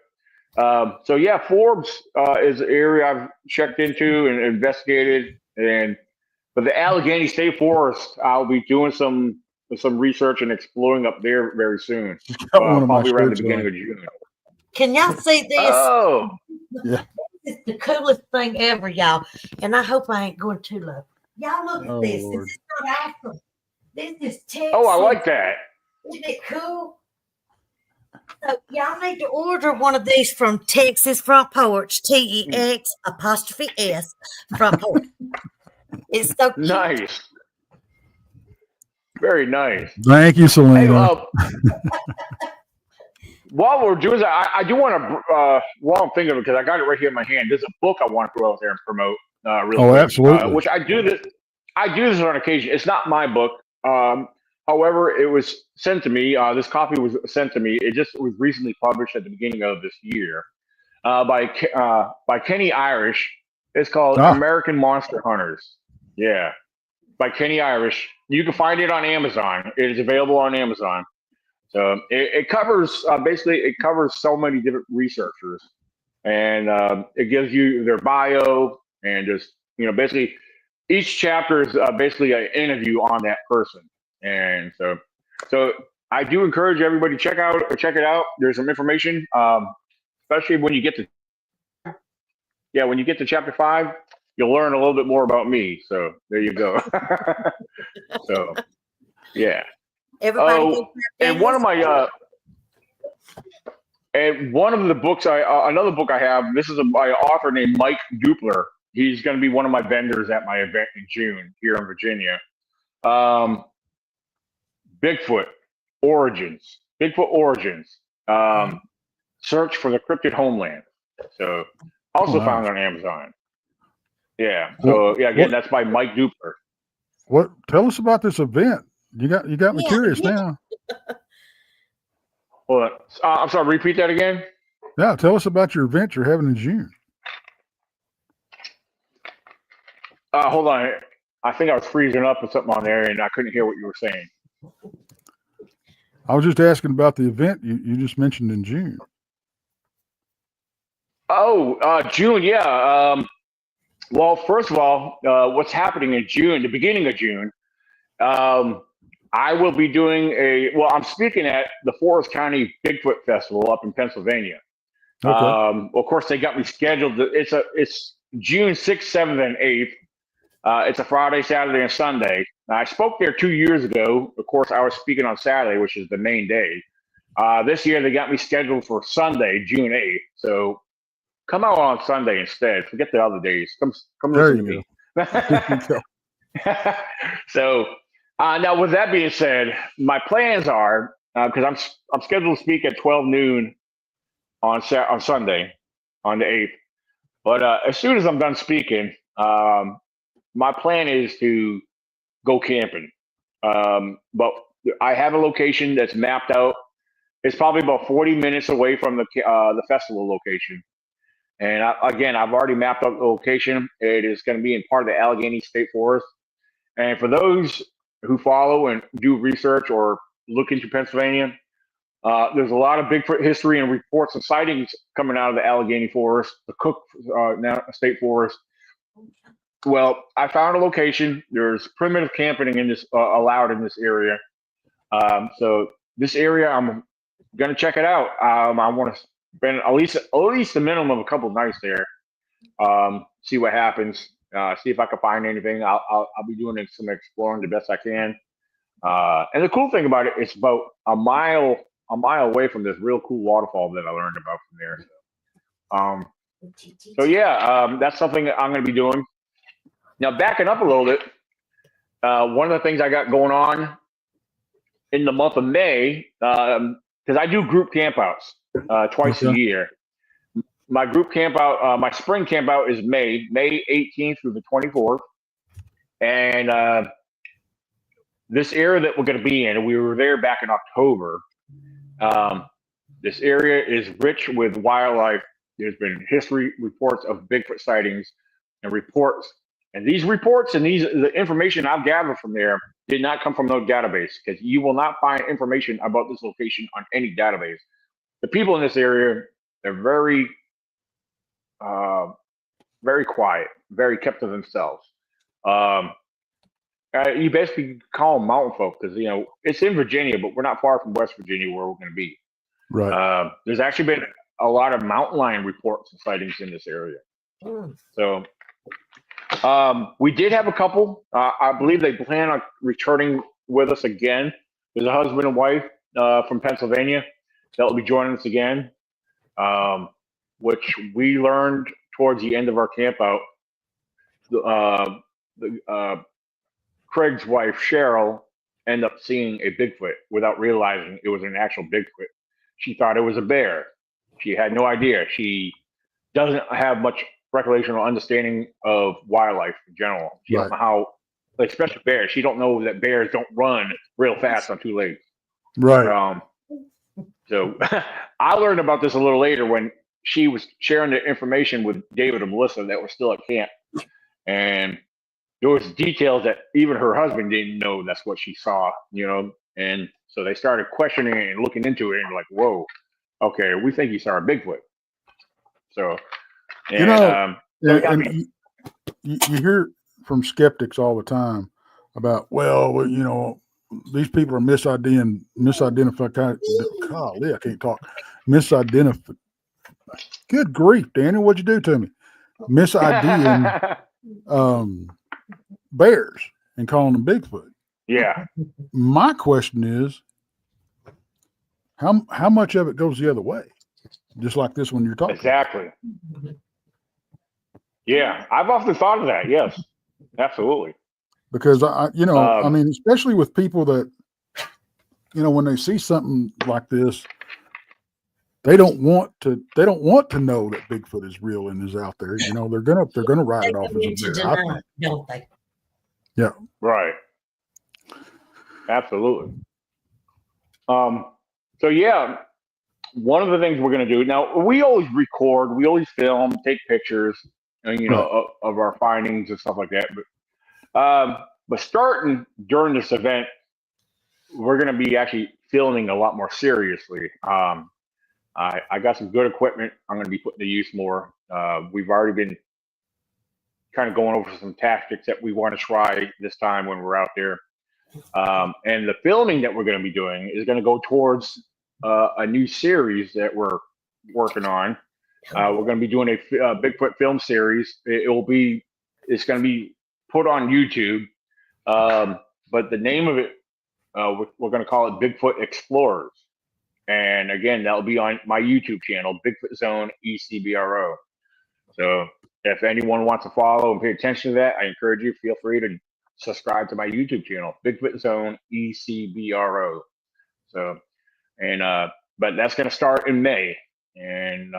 so yeah, Forbes is an area I've checked into and investigated, but the Allegheny State Forest, I'll be doing some research and exploring up there very soon. Probably around the beginning of June. Can y'all see this? Oh, yeah. This is the coolest thing ever, y'all. And I hope I ain't going too low. Y'all look at this. Lord. This is not awesome. This is Texas. Oh, I like that. Isn't it cool? So y'all need to order one of these from Texas Front Porch, TEX''S Front Porch. It's so cute. Nice. Very nice. Thank you, Selena. Hey, while we're doing that, I do want to, while I'm thinking of it, because I got it right here in my hand, there's a book I want to go out there and promote. Really quick, absolutely. Which I do this on occasion. It's not my book. However, it was sent to me. This copy was sent to me. It was recently published at the beginning of this year by Kenny Irish, It's called Ah, American Monster Hunters. Yeah, by Kenny Irish. You can find it on Amazon. It is available on Amazon. So it covers basically it covers so many different researchers, and it gives you their bio and just basically each chapter is basically an interview on that person, and so I do encourage everybody to check it out. There's some information, especially when you get to when you get to chapter 5, you'll learn a little bit more about me. So there you go. So yeah. Everybody go Oh, grab and one of Daniel's. my and one of the books another book I have. This is by an author named Mike Dupler. He's going to be one of my vendors at my event in June here in Virginia. Um, Bigfoot Origins. Bigfoot Origins. Search for the Cryptid Homeland. So also found nice. on Amazon. Yeah. So again, that's by Mike Dupler. What? Tell us about this event. You got me curious now. Well, I'm sorry. Repeat that again. Yeah, tell us about your event you're having in June. Hold on. I think I was freezing up or something on there, and I couldn't hear what you were saying. I was just asking about the event you just mentioned in June. Oh, June. Yeah. Well, first of all, what's happening in June, the beginning of June, I will be doing I'm speaking at the Forest County Bigfoot Festival up in Pennsylvania. Okay. Of course, they got me scheduled. It's June 6th, 7th, and 8th. It's a Friday, Saturday, and Sunday. Now, I spoke there 2 years ago. Of course, I was speaking on Saturday, which is the main day. This year, they got me scheduled for Sunday, June 8th. So come out on Sunday instead. Forget the other days. Come There listen to you me. So now, with that being said, my plans are because I'm scheduled to speak at 12 noon on Sunday, on the 8th. But as soon as I'm done speaking, my plan is to go camping. But I have a location that's mapped out. It's probably about 40 minutes away from the festival location. And I've already mapped out the location. It is going to be in part of the Allegheny State Forest. And for those who follow and do research or look into Pennsylvania, there's a lot of Bigfoot history and reports of sightings coming out of the Allegheny Forest, the Cook State Forest. Well, I found a location. There's primitive camping in this allowed in this area. So this area, I'm gonna check it out. I want to spend at least a minimum of a couple of nights there. See what happens. See if I can find anything. I'll be doing some exploring the best I can. And the cool thing about it, it's about a mile away from this real cool waterfall that I learned about from there. So that's something I'm going to be doing. Now, backing up a little bit, one of the things I got going on in the month of May, because I do group campouts twice a year. My group camp out, my spring camp out is May 18th through the 24th. And this area that we're going to be in, we were there back in October. This area is rich with wildlife. There's been history reports of Bigfoot sightings and reports. And these reports and the information I've gathered from there did not come from no database, because you will not find information about this location on any database. The people in this area, they're very, very quiet, very kept to themselves. You basically call them mountain folk because it's in Virginia, but we're not far from West Virginia where we're going to be. Right. There's actually been a lot of mountain lion reports and sightings in this area. So we did have a couple. I believe they plan on returning with us again. There's a husband and wife from Pennsylvania that will be joining us again, which we learned towards the end of our camp out. Craig's wife, Cheryl, ended up seeing a Bigfoot without realizing it was an actual Bigfoot. She thought it was a bear. She had no idea. She doesn't have much recollection or understanding of wildlife in general. She don't know how, especially bears. She don't know that bears don't run real fast on two legs. Right. So I learned about this a little later when she was sharing the information with David and Melissa that were still at camp, and there was details that even her husband didn't know that's what she saw, and so they started questioning it and looking into it and like, whoa, okay, we think you saw a Bigfoot. So, and, you hear from skeptics all the time about, well, these people are misidentified. Golly, I can't talk. Misidentified. Good grief, Daniel, what'd you do to me? Misidentified bears and calling them Bigfoot. Yeah. My question is, how much of it goes the other way? Just like this one you're talking Exactly. Yeah, I've often thought of that. Yes, absolutely. Because I mean, especially with people that, when they see something like this, they don't want to know that Bigfoot is real and is out there. They're gonna write it off as a bear. I think. Don't they? Yeah. Right. Absolutely. So yeah, one of the things we're going to do now, we always record, we always film, take pictures, and, of our findings and stuff like that. But starting during this event, we're going to be actually filming a lot more seriously. I got some good equipment I'm going to be putting to use more. We've already been kind of going over some tactics that we want to try this time when we're out there. And the filming that we're going to be doing is going to go towards a new series that we're working on. We're going to be doing a Bigfoot film series. It's going to be put on YouTube. But the name of it, we're going to call it Bigfoot Explorers. And again, that'll be on my YouTube channel, Bigfoot Zone ECBRO. So if anyone wants to follow and pay attention to that, I encourage you, feel free to subscribe to my YouTube channel, Bigfoot Zone ECBRO. So, but that's going to start in May. And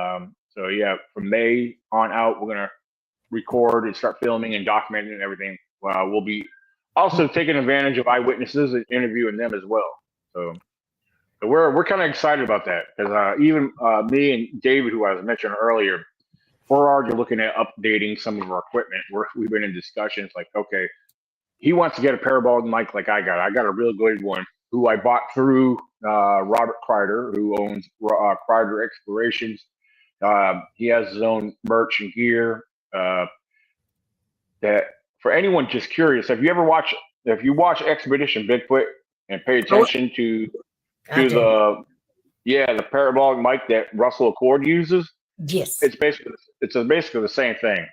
so, yeah, from May on out, we're going to record and start filming and documenting and everything. We'll be also taking advantage of eyewitnesses and interviewing them as well. So we're kind of excited about that because even me and David, who I was mentioning earlier, we're already looking at updating some of our equipment. We've been in discussions like, okay, he wants to get a parabolic mic like I got. I got a real good one who I bought through Robert Kreider, who owns Kreider Explorations. He has his own merch and gear. That for anyone just curious, if you watch Expedition Bigfoot and pay attention to the parabolic mic that Russell Accord uses, yes, it's basically the same thing.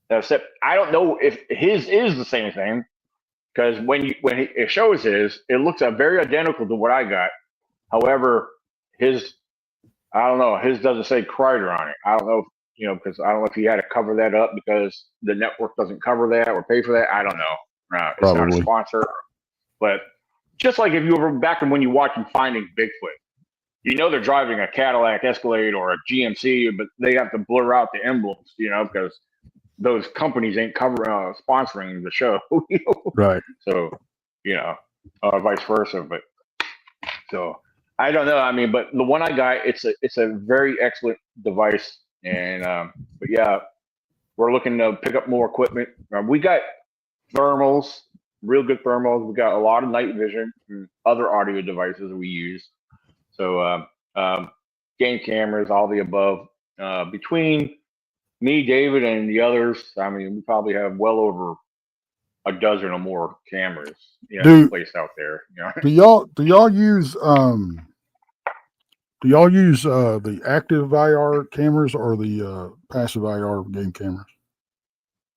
Except I don't know if his is the same thing because when it shows his, it looks very identical to what I got. However, his doesn't say Kreider on it. I don't know, because I don't know if he had to cover that up because the network doesn't cover that or pay for that. I don't know. It's not a sponsor, but just like if you were back when you watching Finding Bigfoot, they're driving a Cadillac Escalade or a GMC, but they have to blur out the emblems, because those companies ain't sponsoring the show. Right. So, vice versa. But so I don't know. I mean, but the one I got, it's a very excellent device. And, but yeah, we're looking to pick up more equipment. We got thermals, real good thermals. We got a lot of night vision and other audio devices we use. So, game cameras, all the above, between me, David, and the others, I mean, we probably have well over a dozen or more cameras, placed out there. Do y'all use the active IR cameras or the passive IR game cameras,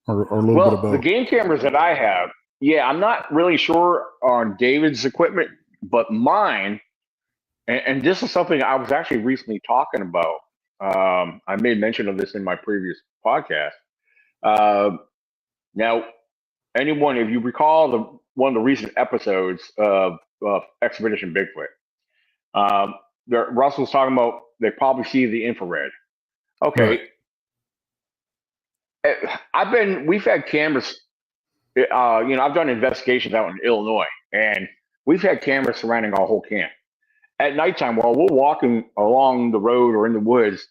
or a little bit of both? The game cameras that I have, I'm not really sure on David's equipment, but mine, and this is something I was actually recently talking about. I made mention of this in my previous podcast. Now, anyone, if you recall one of the recent episodes of Expedition Bigfoot, Russell was talking about they probably see the infrared. Okay, right. We've had cameras. I've done investigations out in Illinois, and we've had cameras surrounding our whole camp. at nighttime while we're walking along the road or in the woods,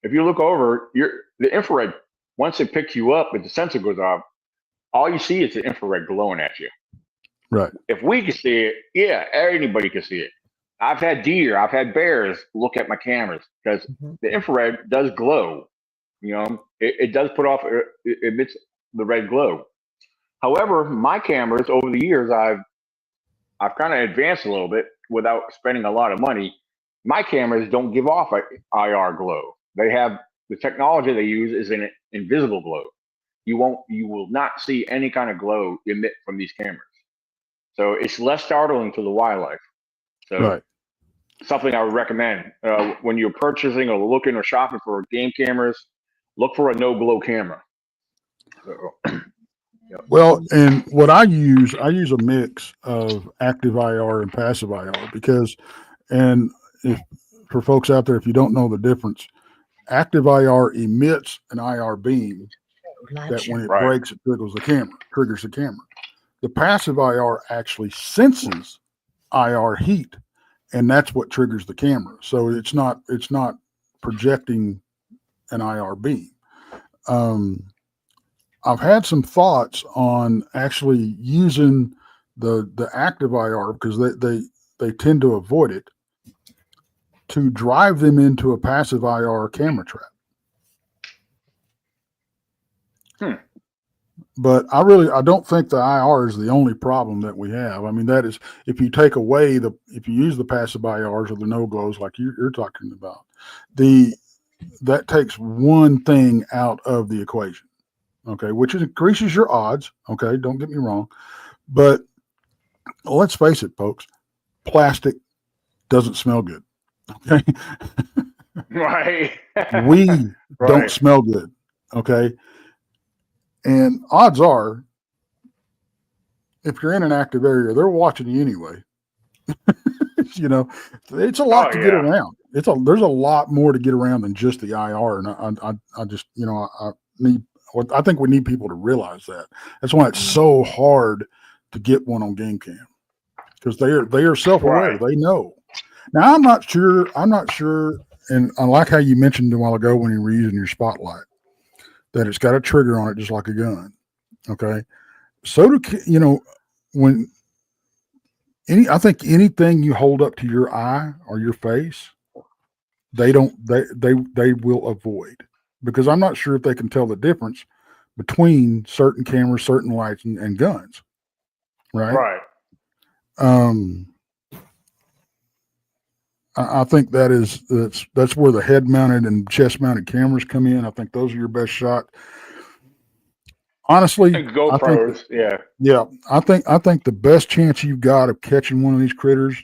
if you look over, the infrared, once it picks you up and the sensor goes off, all you see is the infrared glowing at you. Right. If we can see it, yeah, anybody can see it. I've had deer, I've had bears look at my cameras because the infrared does glow. It does put off, it emits the red glow. However, my cameras over the years, I've kind of advanced a little bit without spending a lot of money. My cameras don't give off IR glow. They have the technology they use is an invisible glow. You will not see any kind of glow emit from these cameras. So it's less startling to the wildlife. So something I would recommend when you're purchasing or looking or shopping for game cameras, look for a no glow camera. So, Well, and what I use a mix of active IR and passive IR because, and for folks out there, if you don't know the difference, active IR emits an IR beam that when it breaks, it triggers the camera. The passive IR actually senses IR heat, and that's what triggers the camera. So it's not projecting an IR beam. I've had some thoughts on actually using the active IR because they tend to avoid it to drive them into a passive IR camera trap. But I don't think the IR is the only problem that we have. I mean, that is if you take away if you use the passive IRs or the no glows like you're talking about, that takes one thing out of the equation. Okay, which increases your odds. Okay, don't get me wrong, but let's face it, folks. Plastic doesn't smell good. Okay, right? We don't smell good. Okay, and odds are, if you're in an active area, they're watching you anyway. It's a lot to get around. There's a lot more to get around than just the IR, and I just I think we need people to realize that. That's why it's so hard to get one on game cam because they are self-aware. Right. They know. Now I'm not sure, and I like how you mentioned a while ago when you were using your spotlight that it's got a trigger on it just like a gun. Okay, so when I think anything you hold up to your eye or your face, they will avoid. Because I'm not sure if they can tell the difference between certain cameras, certain lights, and guns. Right. I think that's where the head mounted and chest mounted cameras come in. I think those are your best shot. Honestly, GoPros, I think the best chance you've got of catching one of these critters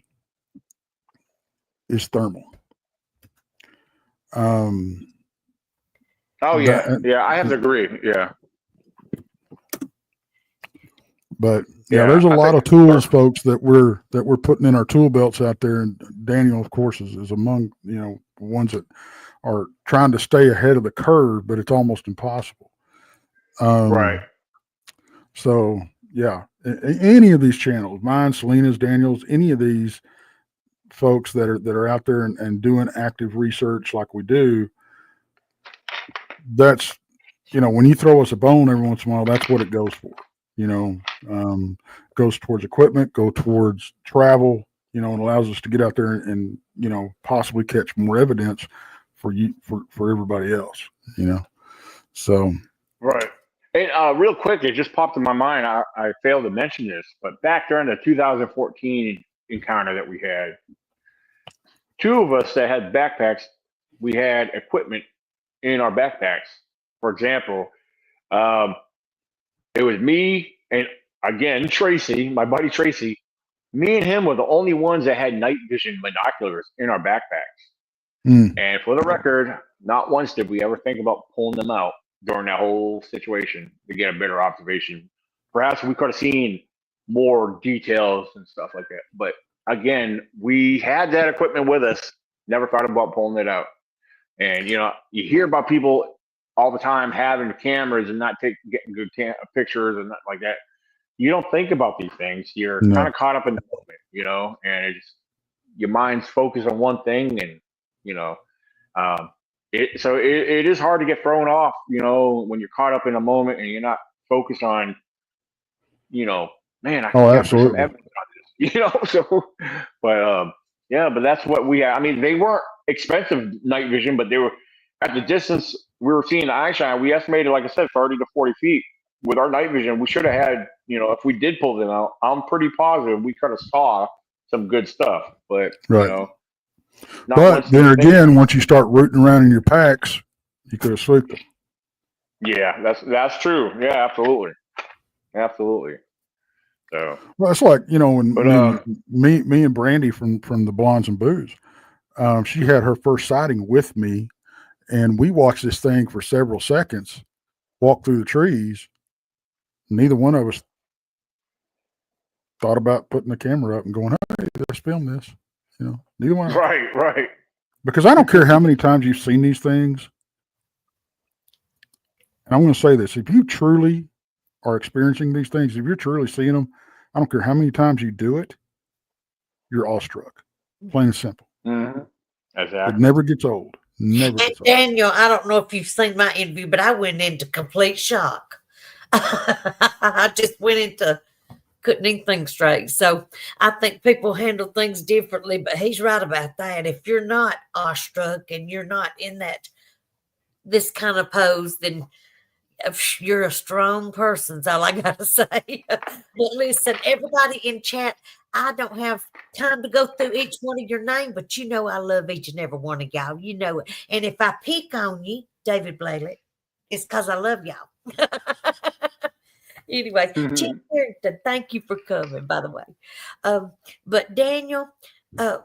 is thermal. I have to agree. Yeah. But there's a lot of tools, folks, that we're putting in our tool belts out there, and Daniel, of course, is among ones that are trying to stay ahead of the curve, but it's almost impossible. Right. So any of these channels, mine, Selena's, Daniel's, any of these folks that are out there and doing active research like we do, that's when you throw us a bone every once in a while, that's what it goes for. Goes towards equipment, go towards travel, and allows us to get out there and possibly catch more evidence for everybody else, So right. And real quick, it just popped in my mind. I failed to mention this, but back during the 2014 encounter that we had, two of us that had backpacks, we had equipment in our backpacks. For example, it was me and again Tracy, my buddy Tracy. Me and him were the only ones that had night vision binoculars in our backpacks. And for the record, not once did we ever think about pulling them out during that whole situation to get a better observation. Perhaps we could have seen more details and stuff like that. But again, we had that equipment with us, never thought about pulling it out. And you hear about people all the time having cameras and not getting good pictures and not like that. You don't think about these things. You're kind of caught up in the moment, and your mind's focused on one thing, and you know, it is hard to get thrown off, when you're caught up in a moment and you're not focused on, man, I Oh, got to put some absolutely. evidence on this, so, but yeah, but that's what we had. I mean, they weren't expensive night vision, but they were at the distance we were seeing the eye shine. We estimated, like I said, 30 to 40 feet with our night vision. We should have had, if we did pull them out, I'm pretty positive we could have saw some good stuff, but Right. not But then again, once you start rooting around in your packs, you could have swooped them. Yeah, that's true. Yeah, absolutely. So, well, it's like when me and Brandy from the Blondes and Booze, she had her first sighting with me, and we watched this thing for several seconds walk through the trees. Neither one of us thought about putting the camera up and going, "Hey, let's film this." Neither one. Right. Because I don't care how many times you've seen these things. And I'm going to say this: if you truly are experiencing these things, if you're truly seeing them, I don't care how many times you do it, you're awestruck. Plain and simple. Mm-hmm. Exactly. It never gets old. Never gets old. Daniel, I don't know if you've seen my interview, but I went into complete shock. I just went into couldn't even think straight. So I think people handle things differently, but he's right about that. If you're not awestruck and you're not in this kind of pose, then you're a strong person. That's all I got to say. But listen, everybody in chat, I don't have time to go through each one of your names, but I love each and every one of y'all. You know it. And if I pick on you, David Blaley, it's because I love y'all. Anyway, Chief Harrington, thank you for coming, by the way. But Daniel,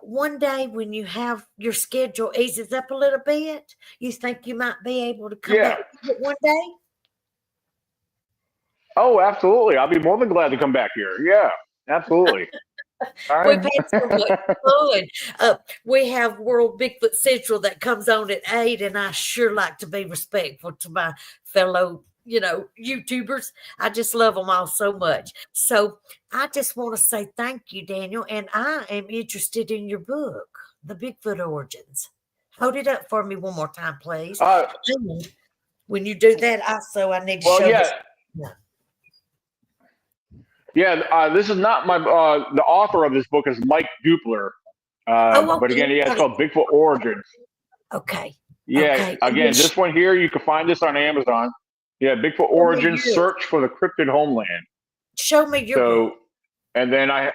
one day when you have your schedule eases up a little bit, you think you might be able to come back one day? Oh, absolutely. I'll be more than glad to come back here. Yeah, absolutely. We've had so much fun. We have World Bigfoot Central that comes on at 8, and I sure like to be respectful to my fellow YouTubers. I just love them all so much. So I just want to say thank you, Daniel. And I am interested in your book, The Bigfoot Origins. Hold it up for me one more time, please. When you do that, also, I need to show this. Yeah, this is not my, the author of this book is Mike Dupler. Okay. But again, it's called Bigfoot Origins. Okay. Yeah, okay. Again, this one here, you can find this on Amazon. Yeah, Bigfoot Origins, Search for the Cryptid Homeland. Show me your book. And then I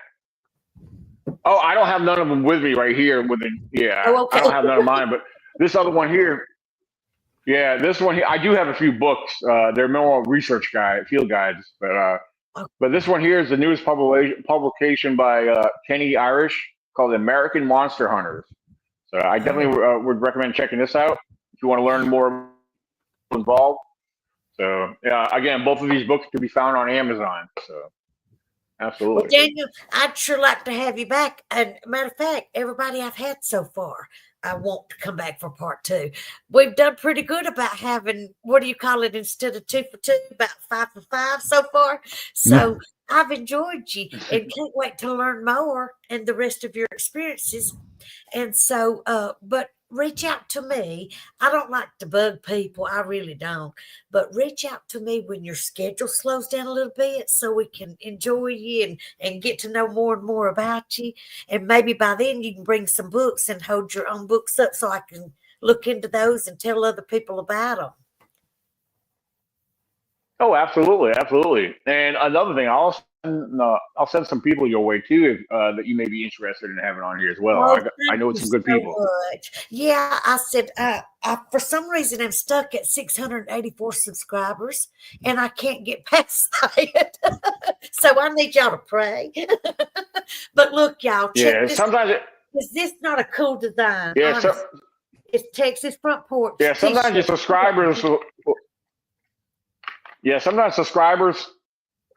don't have none of them with me right here. I don't have none of mine, but this other one here, this one here, I do have a few books. They're more research field guides, but this one here is the newest publication by Kenny Irish called American Monster Hunters. So I definitely would recommend checking this out if you want to learn more involved. So again, both of these books can be found on Amazon. So absolutely. Well, Daniel, I'd sure like to have you back. And matter of fact, everybody I've had so far, I want to come back for part 2. We've done pretty good about having, what do you call it, instead of 2 for 2, about 5 for 5 so far. So I've enjoyed you and can't wait to learn more and the rest of your experiences. And so, but reach out to me. I don't like to bug people. I really don't. But reach out to me when your schedule slows down a little bit so we can enjoy you and get to know more and more about you. And maybe by then you can bring some books and hold your own books up so I can look into those and tell other people about them. Oh, absolutely. And another thing, I'll send some people your way too that you may be interested in having on here as well. I know it's some good people. Much. Yeah, I said I for some reason I'm stuck at 684 subscribers and I can't get past that. So I need y'all to pray. But look, y'all, check this. Sometimes is this not a cool design? Yeah, it's Texas front porch. Yeah, sometimes your subscribers. Sometimes subscribers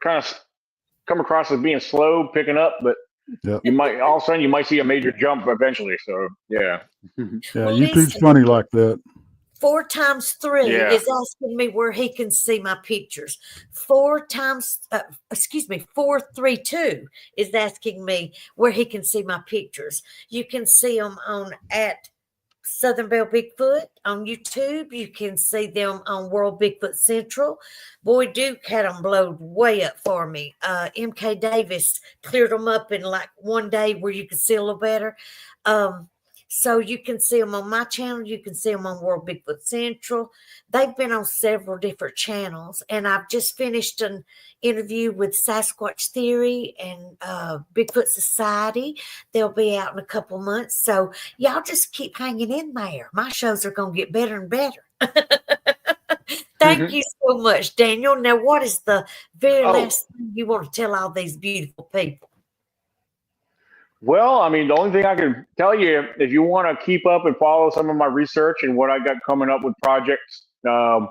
kind of come across as being slow picking up, but you might all of a sudden you might see a major jump eventually. So YouTube's funny like that. 4 times 3 Yeah. is asking me where he can see my pictures. 432 is asking me where he can see my pictures. You can see them on at Southern Belle Bigfoot on YouTube. You can see them on World Bigfoot Central. Boy Duke had them blowed way up for me. MK Davis cleared them up in like one day where you could see a little better. So you can see them on my channel. You can see them on World Bigfoot Central. They've been on several different channels. And I've just finished an interview with Sasquatch Theory and Bigfoot Society. They'll be out in a couple months. So y'all just keep hanging in there. My shows are going to get better and better. Thank you so much, Daniel. Now, what is the very last thing you want to tell all these beautiful people? Well, I mean, the only thing I can tell you, if you want to keep up and follow some of my research and what I got coming up with projects, a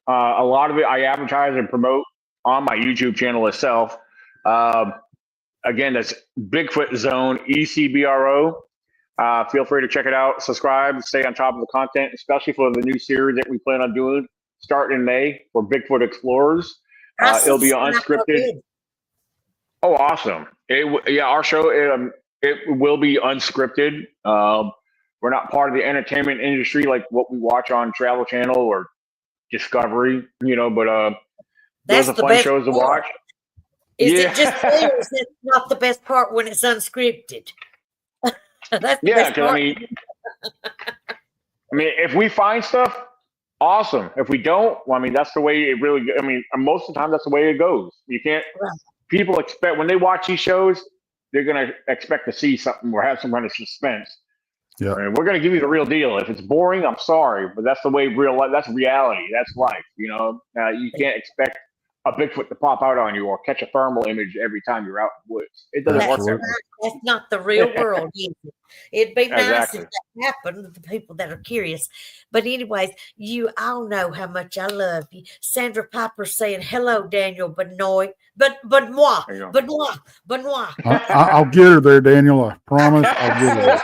lot of it I advertise and promote on my YouTube channel itself. Again, that's Bigfoot Zone, ECBRO. Feel free to check it out, subscribe, stay on top of the content, especially for the new series that we plan on doing starting in May for Bigfoot Explorers. It'll be unscripted. Oh, awesome. Our show, it will be unscripted. We're not part of the entertainment industry like what we watch on Travel Channel or Discovery, but those are fun shows to watch. Is it just clear? Is it not the best part when it's unscripted? That's the best part. I mean, if we find stuff, awesome. If we don't, well, I mean, that's the way it really. I mean, most of the time, that's the way it goes. You can't. Right. People expect when they watch these shows, they're going to expect to see something or have some kind of suspense. Yeah, and we're going to give you the real deal. If it's boring, I'm sorry, but that's the way that's reality. That's life. You can't expect a Bigfoot to pop out on you or catch a thermal image every time you're out in the woods. It doesn't work. That's not the real world. It'd be nice if that happened to the people that are curious. But anyways, you all know how much I love you. Sandra Piper saying, hello, Daniel Benoit. Benoit. I'll get her there, Daniel. I promise I'll get her.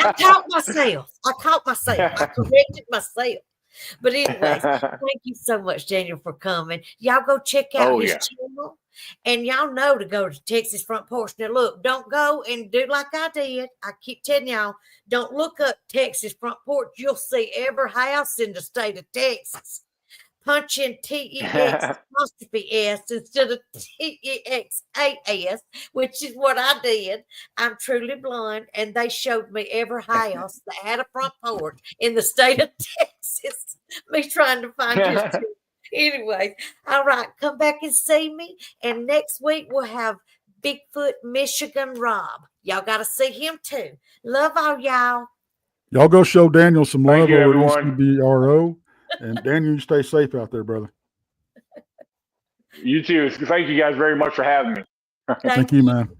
I caught myself. I corrected myself. But anyways, thank you so much, Daniel, for coming. Y'all go check out his channel. And y'all know to go to Texas Front Porch. Now, look, don't go and do like I did. I keep telling y'all, don't look up Texas Front Porch. You'll see every house in the state of Texas. Punch in TEX apostrophe S instead of TEXAS, which is what I did. I'm truly blind, and they showed me every house that had a front porch in the state of Texas. Me trying to find just two. Anyway, all right, come back and see me. And next week we'll have Bigfoot Michigan Rob. Y'all got to see him too. Love all y'all. Y'all go show Daniel some love over ECBRO. And Daniel, you stay safe out there, brother. You too. Thank you guys very much for having me. Thank you, man.